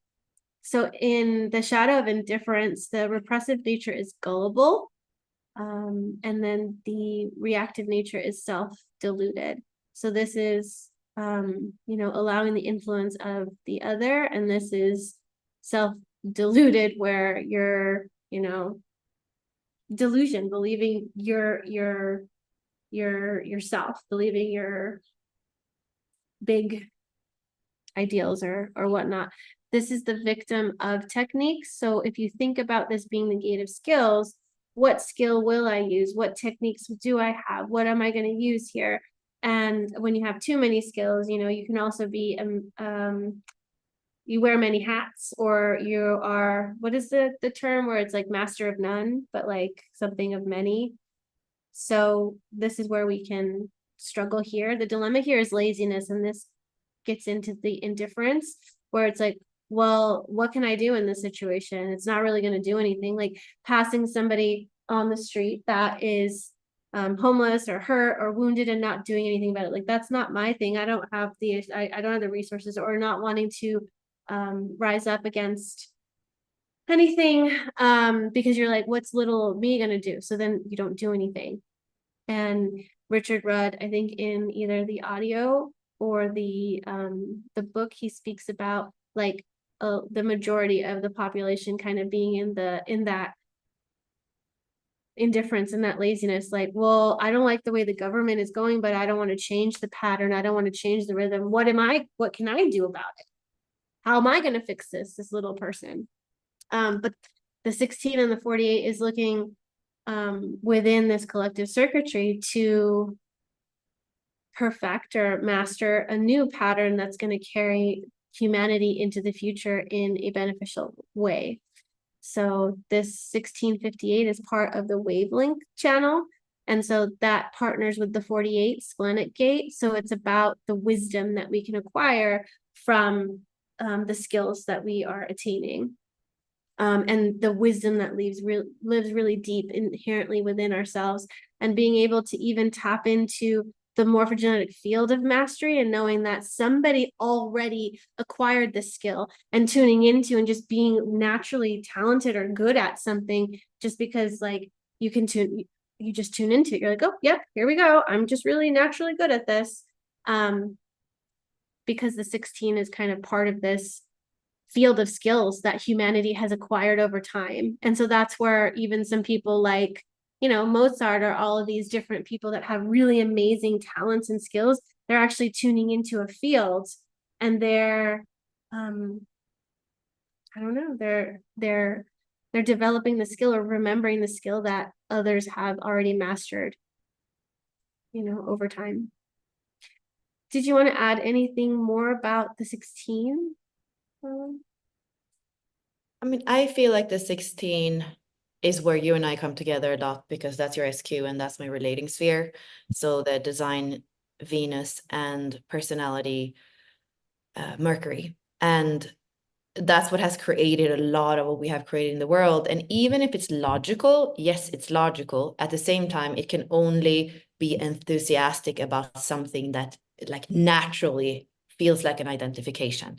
So in the shadow of indifference, the repressive nature is gullible. And then the reactive nature is self-deluded. So this is, allowing the influence of the other, and this is self-deluded, where you're, delusion, believing yourself, believing your big ideals or whatnot. This is the victim of techniques. So if you think about this being the gate of skills, what skill will I use? What techniques do I have? What am I going to use here? And when you have too many skills, you can also be you wear many hats, or you are, what is the term where it's like master of none, but like something of many. So this is where we can struggle here. The dilemma here is laziness, and this gets into the indifference, where it's like, well, what can I do in this situation? It's not really going to do anything. Like passing somebody on the street that is homeless or hurt or wounded and not doing anything about it. Like, that's not my thing. I don't have the resources, or not wanting to rise up against anything, because you're like, what's little me gonna do? So then you don't do anything. And Richard Rudd, I think in either the audio or the book, he speaks about like the majority of the population kind of being in that indifference and that laziness. Like, well, I don't like the way the government is going, but I don't want to change the pattern. I don't want to change the rhythm. What can I do about it? How am I going to fix this little person? But the 16 and the 48 is looking within this collective circuitry to perfect or master a new pattern that's going to carry humanity into the future in a beneficial way. So this 1658 is part of the wavelength channel. And so that partners with the 48 splenic gate. So it's about the wisdom that we can acquire from the skills that we are attaining. And the wisdom that lives really deep inherently within ourselves, and being able to even tap into the morphogenetic field of mastery, and knowing that somebody already acquired this skill, and tuning into and just being naturally talented or good at something, just because like you just tune into it. You're like, oh, yep, here we go. I'm just really naturally good at this. Because the 16 is kind of part of this field of skills that humanity has acquired over time. And so that's where even some people like, Mozart, or all of these different people that have really amazing talents and skills, they're actually tuning into a field, and they're, I don't know, they're developing the skill or remembering the skill that others have already mastered, over time. Did you want to add anything more about the 16? I mean, I feel like the 16 is where you and I come together a lot, because that's your SQ and that's my relating sphere. So the design Venus and personality Mercury. And that's what has created a lot of what we have created in the world. And even if it's logical, yes, it's logical. At the same time, it can only be enthusiastic about something that like naturally feels like an identification.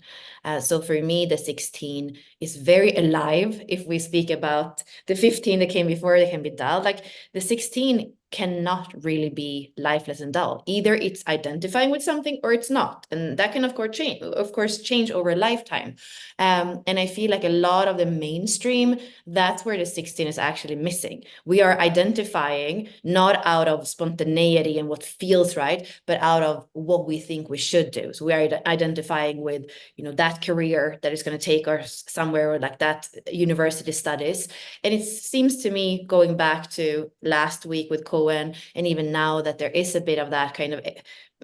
So for me, the 16 is very alive. If we speak about the 15 that came before, they can be dull. Like the 16 cannot really be lifeless and dull. Either it's identifying with something or it's not. And that can of course change over a lifetime. And I feel like a lot of the mainstream, that's where the 16 is actually missing. We are identifying not out of spontaneity and what feels right, but out of what we think we should do. So we are identifying with, that career that is going to take us somewhere, or like that university studies. And it seems to me, going back to last week with Cohen, and even now, that there is a bit of that kind of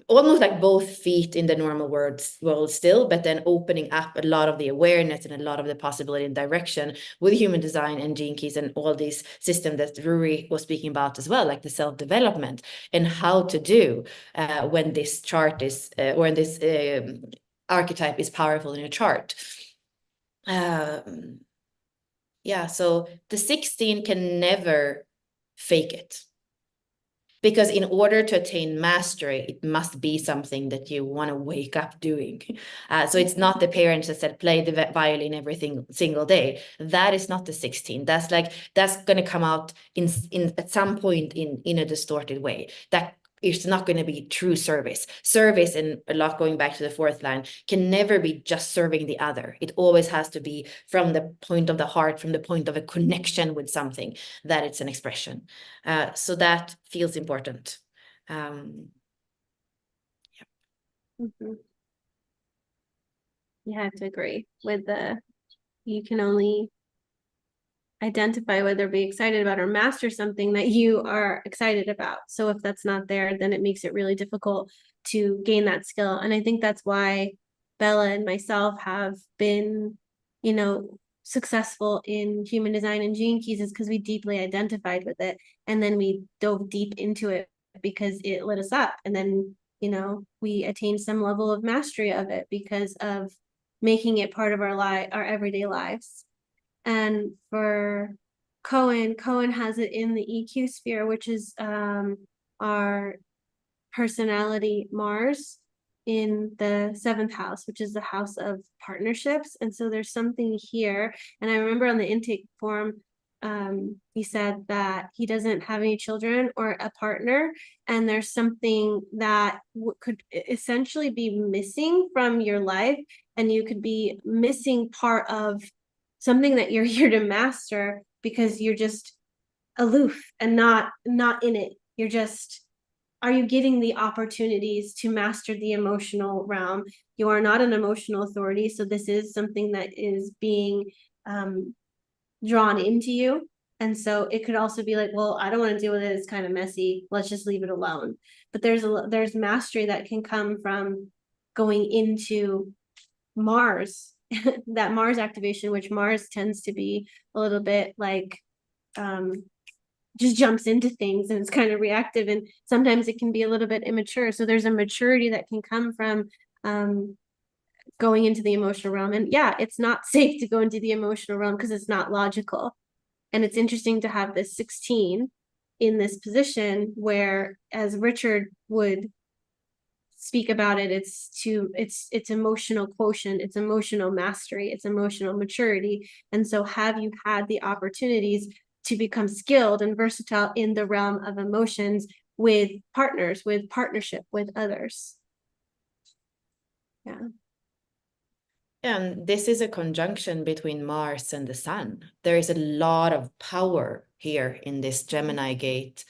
almost like both feet in the normal world still, but then opening up a lot of the awareness and a lot of the possibility and direction with human design and Gene Keys and all these systems that Ruri was speaking about as well, like the self-development and how to do when this chart is, or in this archetype is powerful in your chart. Yeah, so the 16 can never fake it. Because in order to attain mastery, it must be something that you want to wake up doing. So it's not the parents that said, play the violin every single day. That is not the 16. That's going to come out in at some point in a distorted way. That it's not going to be true service. Service, and a lot going back to the fourth line, can never be just serving the other. It always has to be from the point of the heart, from the point of a connection with something, that it's an expression. So that feels important. Mhm. You have to agree with you can only identify whether be excited about or master something that you are excited about. So if that's not there, then it makes it really difficult to gain that skill. And I think that's why Bella and myself have been, successful in human design and Gene Keys, is because we deeply identified with it. And then we dove deep into it because it lit us up. And then, we attained some level of mastery of it because of making it part of our everyday lives. And for Cohen has it in the EQ sphere, which is our personality Mars in the 7th house, which is the house of partnerships. And so there's something here. And I remember on the intake form, he said that he doesn't have any children or a partner, and there's something that could essentially be missing from your life, and you could be missing part of something that you're here to master because you're just aloof and not in it. You're just, are you getting the opportunities to master the emotional realm? You are not an emotional authority, so this is something that is being drawn into you. And so it could also be like, well, I don't want to deal with it, it's kind of messy, let's just leave it alone. But there's mastery that can come from going into Mars, that Mars activation, which Mars tends to be a little bit like just jumps into things, and it's kind of reactive, and sometimes it can be a little bit immature. So there's a maturity that can come from going into the emotional realm. And yeah, it's not safe to go into the emotional realm because it's not logical. And it's interesting to have this 16 in this position where, as Richard would speak about it, it's emotional quotient, it's emotional mastery, it's emotional maturity. And so have you had the opportunities to become skilled and versatile in the realm of emotions with partners, with partnership with others? Yeah. And this is a conjunction between Mars and the Sun. There is a lot of power here in this Gemini gate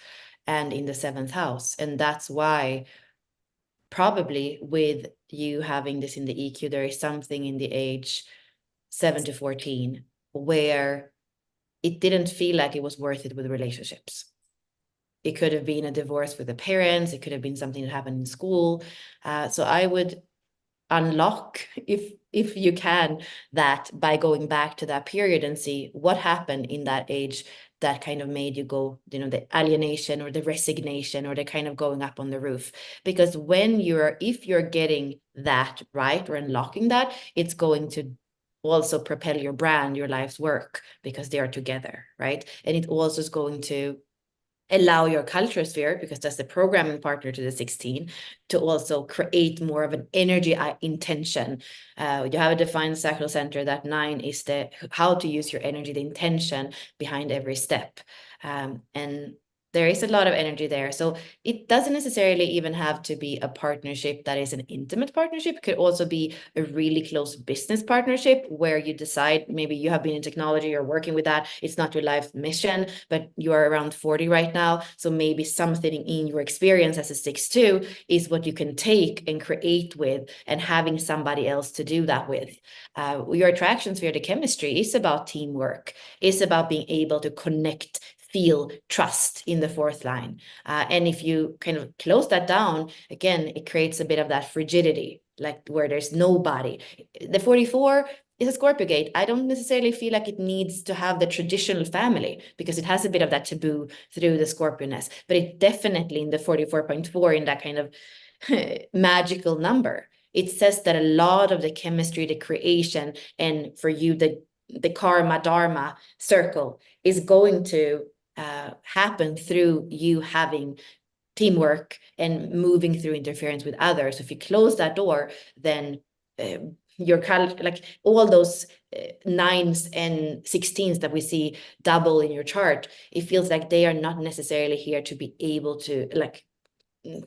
and in the 7th house. And that's why probably with you having this in the EQ, there is something in the age 7 to 14 where it didn't feel like it was worth it with relationships. It could have been a divorce with the parents. It could have been something that happened in school. So I would unlock, if you can, that by going back to that period and see what happened in that age that kind of made you go, the alienation or the resignation or the kind of going up on the roof. Because if you're getting that right or unlocking that, it's going to also propel your brand, your life's work, because they are together, right? And it also is going to allow your culture sphere, because that's the programming partner to the 16, to also create more of an energy intention. You have a defined sacral center. That 9 is how to use your energy, the intention behind every step. And there is a lot of energy there. So it doesn't necessarily even have to be a partnership that is an intimate partnership. It could also be a really close business partnership where you decide, maybe you have been in technology, you're working with that. It's not your life mission, but you are around 40 right now. So maybe something in your experience as a 6-2 is what you can take and create with, and having somebody else to do that with. Your attraction sphere, the chemistry, is about teamwork. It's about being able to connect, feel, trust in the 4th line. And if you kind of close that down, again, it creates a bit of that frigidity, like where there's nobody. The 44 is a Scorpio gate. I don't necessarily feel like it needs to have the traditional family, because it has a bit of that taboo through the Scorpioness, but it definitely in the 44.4, in that kind of magical number, it says that a lot of the chemistry, the creation, and for you, the karma dharma circle is going to happen through you having teamwork and moving through interference with others. If you close that door, then your like all those 9s and 16s that we see double in your chart, it feels like they are not necessarily here to be able to like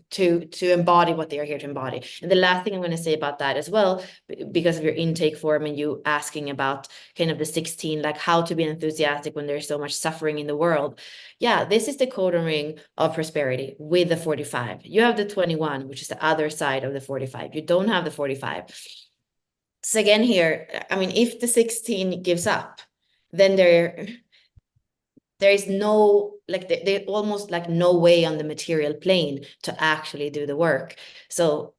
to embody what they are here to embody. And the last thing I'm going to say about that as well, because of your intake form and you asking about kind of the 16, like how to be enthusiastic when there's so much suffering in the world. Yeah, this is the codon ring of prosperity with the 45. You have the 21, which is the other side of the 45. You don't have the 45. So again here, I mean, if the 16 gives up, then there is no, like, they almost like no way on the material plane to actually do the work. So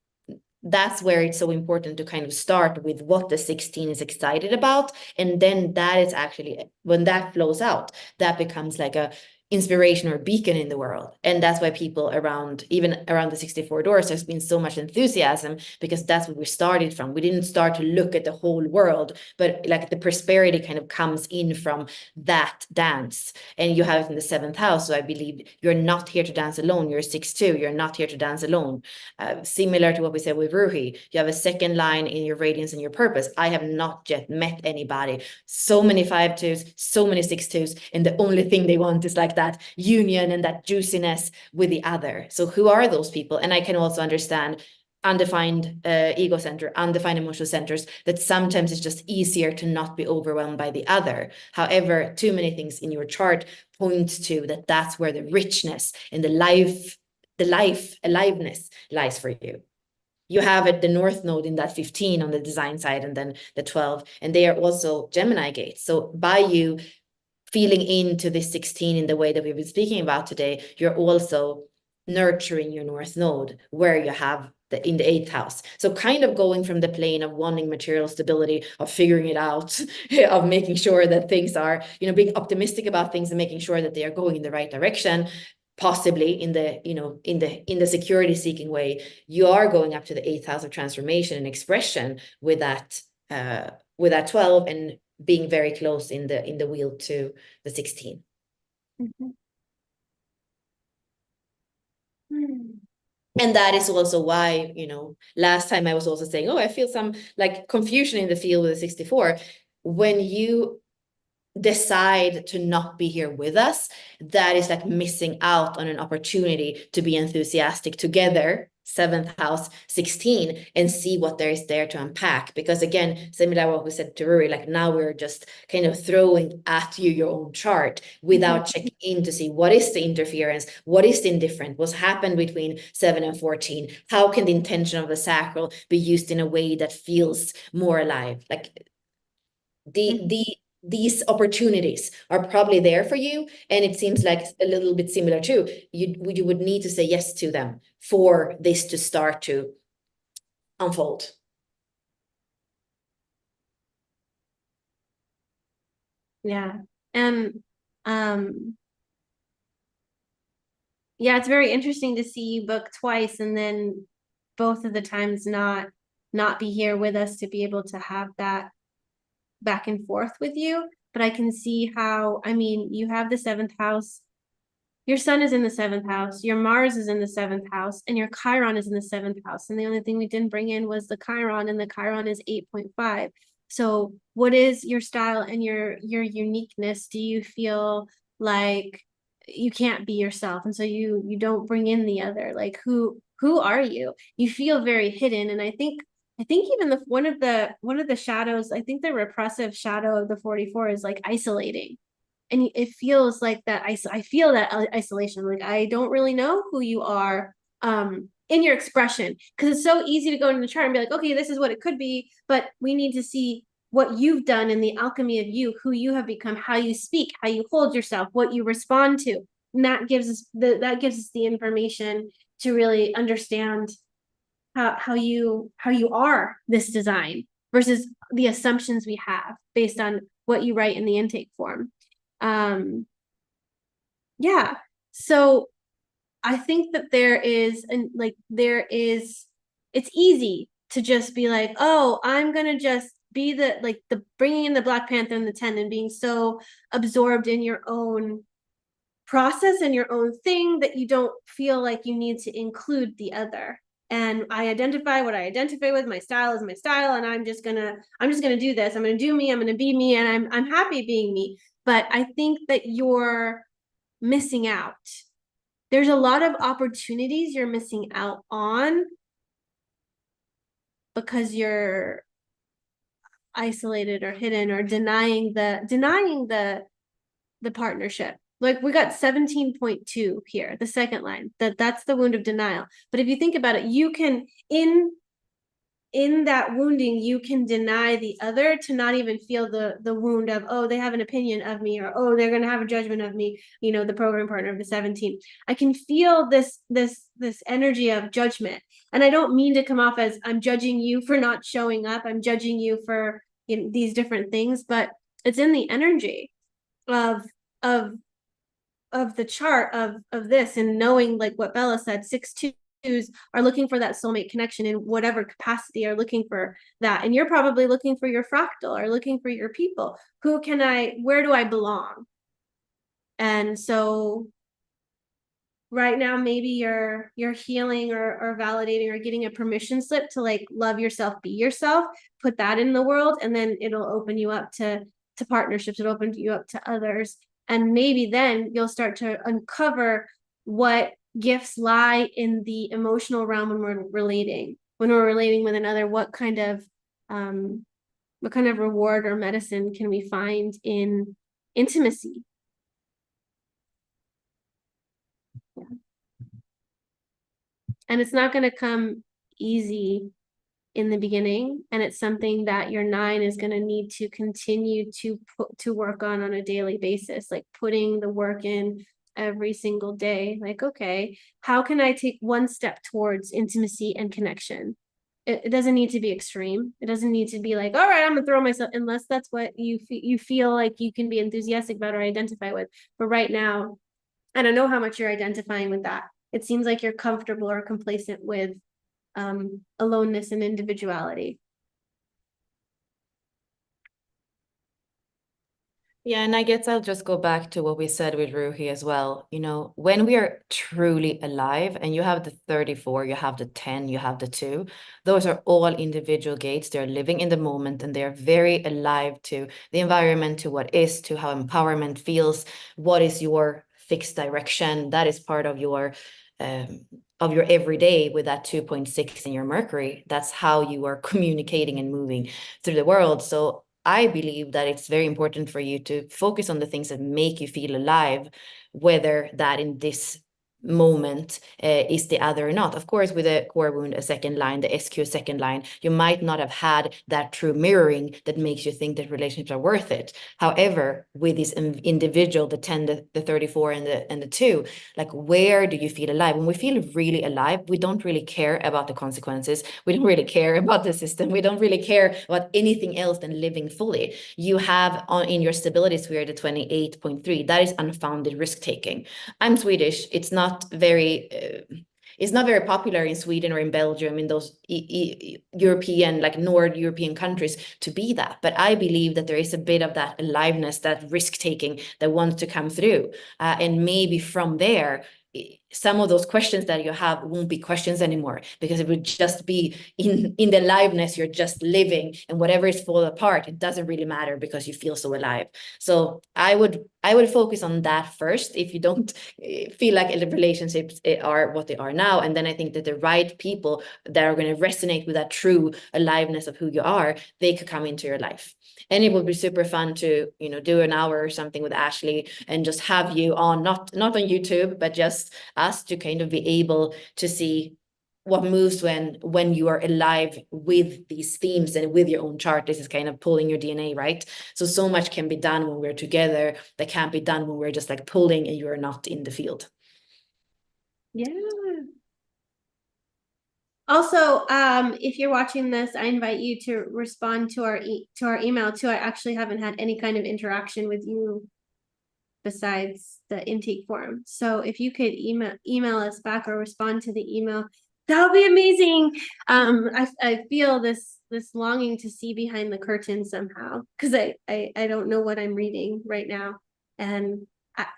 that's where it's so important to kind of start with what the 16 is excited about. And then that is actually, when that flows out, that becomes like a inspiration or beacon in the world. And that's why people around, even around the 64 doors, there's been so much enthusiasm, because that's where we started from. We didn't start to look at the whole world, but like the prosperity kind of comes in from that dance. And you have it in the 7th house. So I believe you're not here to dance alone. You're 6-2. You're not here to dance alone. Similar to what we said with Ruhi, you have a second line in your radiance and your purpose. I have not yet met anybody. So many 5-2s, so many 6-2s, and the only thing they want is like that union and that juiciness with the other. So who are those people? And I can also understand undefined ego center, undefined emotional centers, that sometimes it's just easier to not be overwhelmed by the other. However, too many things in your chart point to that that's where the richness and the life aliveness lies for you. You have it, the North Node in that 15 on the design side, and then the 12, and they are also Gemini gates. So by you feeling into this 16 in the way that we've been speaking about today, you're also nurturing your North Node, where you have in the 8th house. So kind of going from the plane of wanting material stability, of figuring it out, of making sure that things are, being optimistic about things and making sure that they are going in the right direction, possibly in the, in the security seeking way, you are going up to the 8th house of transformation and expression with that 12, and being very close in the wheel to the 16. Mhm. And that is also why, last time I was also saying, oh, I feel some like confusion in the field with the 64. When you decide to not be here with us, that is like missing out on an opportunity to be enthusiastic together, 7th house 16, and see what there is there to unpack. Because again, similar to what we said to Ruri, like now we're just kind of throwing at you your own chart without checking in to see what is the interference, what is the indifferent, what's happened between 7 and 14, how can the intention of the sacral be used in a way that feels more alive. Like these opportunities are probably there for you, and it seems like a little bit similar too. You would need to say yes to them for this to start to unfold. Yeah. And yeah, it's very interesting to see you book twice and then both of the times not be here with us to be able to have that back and forth with you. But I can see how, I mean, you have the 7th house, your sun is in the 7th house, your Mars is in the 7th house, and your Chiron is in the 7th house. And the only thing we didn't bring in was the Chiron, and the Chiron is 8.5. So what is your style and your uniqueness? Do you feel like you can't be yourself, and so you don't bring in the other? Like who are you? You feel very hidden. And I think even one of the shadows, I think the repressive shadow of the 44 is like isolating. And it feels like that. I feel that isolation. Like I don't really know who you are in your expression, because it's so easy to go into the chart and be like, okay, this is what it could be, but we need to see what you've done in the alchemy of you, who you have become, how you speak, how you hold yourself, what you respond to. And that gives us the information to really understand how you are this design versus the assumptions we have based on what you write in the intake form. Yeah, so I think that it's easy to just be like, oh, I'm gonna just be the bringing in the Black Panther in the tent and being so absorbed in your own process and your own thing that you don't feel like you need to include the other. And I identify what I identify with. My style is my style, and I'm just gonna do this. I'm gonna do me. I'm gonna be me, and I'm happy being me. But I think that you're missing out. There's a lot of opportunities you're missing out on because you're isolated or hidden or denying the partnership. Like we got 17.2 here, the second line. That's the wound of denial. But if you think about it, you can in that wounding, you can deny the other to not even feel the wound of, oh, they have an opinion of me, or oh, they're gonna have a judgment of me, you know, the program partner of the 17. I can feel this energy of judgment. And I don't mean to come off as I'm judging you for not showing up, I'm judging you for, you know, these different things, but it's in the energy of the chart of this, and knowing, like what Bella said, 6-2s are looking for that soulmate connection in whatever capacity, are looking for that. And you're probably looking for your fractal, or looking for your people. Where do I belong? And so right now, maybe you're healing or validating or getting a permission slip to like love yourself, be yourself, put that in the world, and then it'll open you up to partnerships. It'll open you up to others. And maybe then you'll start to uncover what gifts lie in the emotional realm when we're relating. When we're relating with another, what kind of reward or medicine can we find in intimacy? Yeah. And it's not going to come easy in the beginning, and it's something that your 9 is going to need to continue to work on a daily basis, like putting the work in every single day. Like, okay, how can I take one step towards intimacy and connection? It doesn't need to be extreme. It doesn't need to be like, all right, I'm gonna throw myself, unless that's what you feel like you can be enthusiastic about or identify with. But right now, I don't know how much you're identifying with that. It seems like you're comfortable or complacent with aloneness and individuality. Yeah, and I guess I'll just go back to what we said with Ruhi as well. You know, when we are truly alive, and you have the 34, you have the 10, you have the 2, those are all individual gates. They're living in the moment, and they're very alive to the environment, to what is, to how empowerment feels, what is your fixed direction. That is part of your everyday with that 2.6 in your Mercury. That's how you are communicating and moving through the world. So I believe that it's very important for you to focus on the things that make you feel alive, whether that in this moment is the other or not. Of course, with a core wound, a second line, the SQ second line, you might not have had that true mirroring that makes you think that relationships are worth it. However, with this individual, the 10, the 34, and the 2, like, where do you feel alive? When we feel really alive, we don't really care about the consequences. We don't really care about the system. We don't really care about anything else than living fully. You have in your stability sphere the 28.3. That is unfounded risk taking. I'm Swedish. It's not very popular in Sweden or in Belgium, in those European, like North European countries, to be that. But I believe that there is a bit of that aliveness, that risk taking that wants to come through. And maybe from there, some of those questions that you have won't be questions anymore, because it would just be in the aliveness. You're just living, and whatever is fall apart, it doesn't really matter because you feel so alive. So I would focus on that first, if you don't feel like the relationships are what they are now. And then I think that the right people that are going to resonate with that true aliveness of who you are, they could come into your life. And it would be super fun to, you know, do an hour or something with Ashley and just have you on, not on YouTube, but just us, to kind of be able to see what moves when you are alive with these themes and with your own chart. This is kind of pulling your DNA, right? So much can be done when we're together that can't be done when we're just like pulling and you're not in the field. Yeah. Also, if you're watching this, I invite you to respond to our email too. I actually haven't had any kind of interaction with you besides the intake form. So if you could email us back or respond to the email, That would be amazing. I feel this longing to see behind the curtain somehow because I don't know what I'm reading right now, and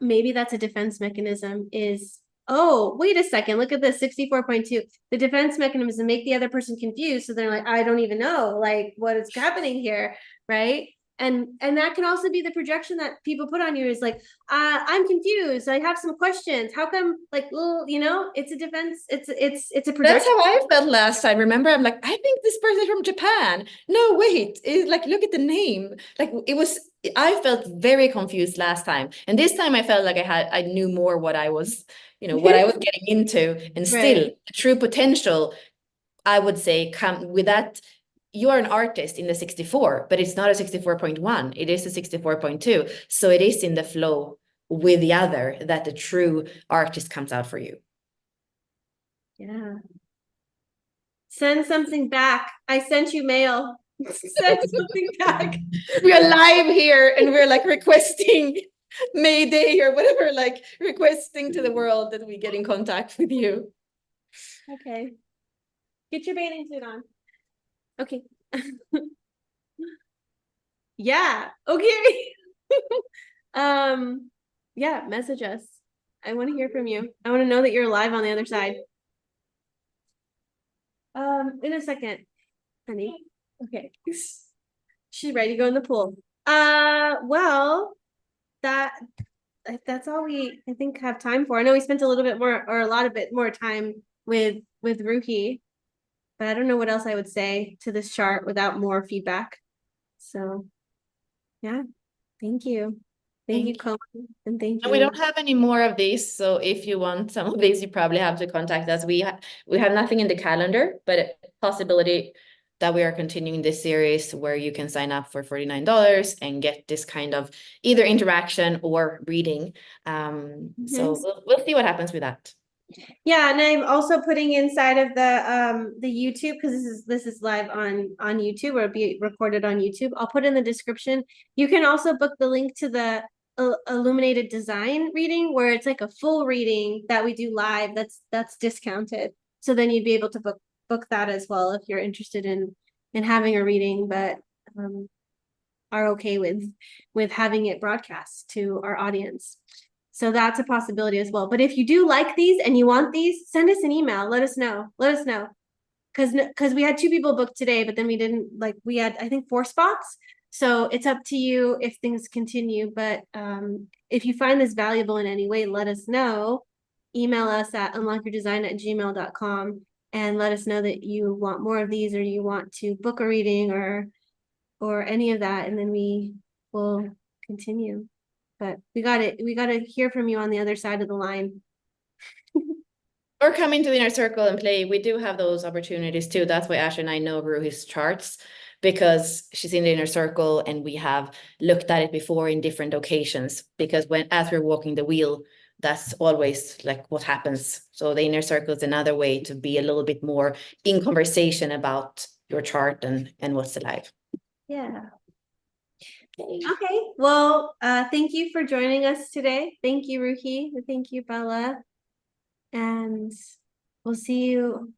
maybe that's a defense mechanism. Is oh wait a second, look at this 64.2. The defense mechanism is to make the other person confused, so they're like, I don't even know like what is happening here, right? And that can also be the projection that people put on you is like, I'm confused. I have some questions. How come, like, well, you know, it's a defense. It's a projection. That's how I felt last time. Remember, I'm like, I think this person is from Japan. No, wait, like, look at the name. Like, I felt very confused last time. And this time I felt like I knew more what I was, what I was getting into. And still, Right. the true potential, I would say, come with that. You are an artist in the 64, but it's not a 64.1. It is a 64.2. So it is in the flow with the other that the true artist comes out for you. Yeah. Send something back. I sent you mail. Send something back. We are live here and we're like requesting Mayday or whatever, like requesting to the world that we get in contact with you. Okay. Get your bathing suit on. Okay. Yeah. Okay. Yeah, message us. I want to hear from you. I want to know that you're live on the other side. In a second, honey. Okay. She's ready to go in the pool. Well, that's all we I think have time for. I know we spent a little bit more or a lot of bit more time with Ruhi, but I don't know what else I would say to this chart without more feedback. So yeah, thank you. Thank you, Cohen, and thank And we you. don't have any more of these, so if you want some of these, you probably have to contact us. We have nothing in the calendar, but a possibility that we are continuing this series where you can sign up for $49 and get this kind of either interaction or reading. So we'll see what happens with that. Yeah, and I'm also putting inside of the YouTube because this is live on YouTube or be recorded on YouTube. I'll put in the description. You can also book the link to the illuminated design reading where it's like a full reading that we do live. That's discounted. So then you'd be able to book that as well if you're interested in having a reading, but are okay with having it broadcast to our audience. So that's a possibility as well. But if you do like these and you want these, send us an email. Let us know. Let us know. Because we had 2 people booked today, but then we didn't we had, I think, 4 spots. So it's up to you if things continue. But if you find this valuable in any way, let us know. Email us at unlockyourdesign@gmail.com and let us know that you want more of these or you want to book a reading or any of that. And then we will continue. But we got to hear from you on the other side of the line. Or come into the inner circle and play. We do have those opportunities too. That's why Ashley and I know Ruhi's charts, because she's in the inner circle and we have looked at it before in different occasions. Because as we're walking the wheel, that's always like what happens. So the inner circle is another way to be a little bit more in conversation about your chart and what's alive. Yeah. Okay. Well, thank you for joining us today. Thank you, Ruhi. Thank you, Bella. And we'll see you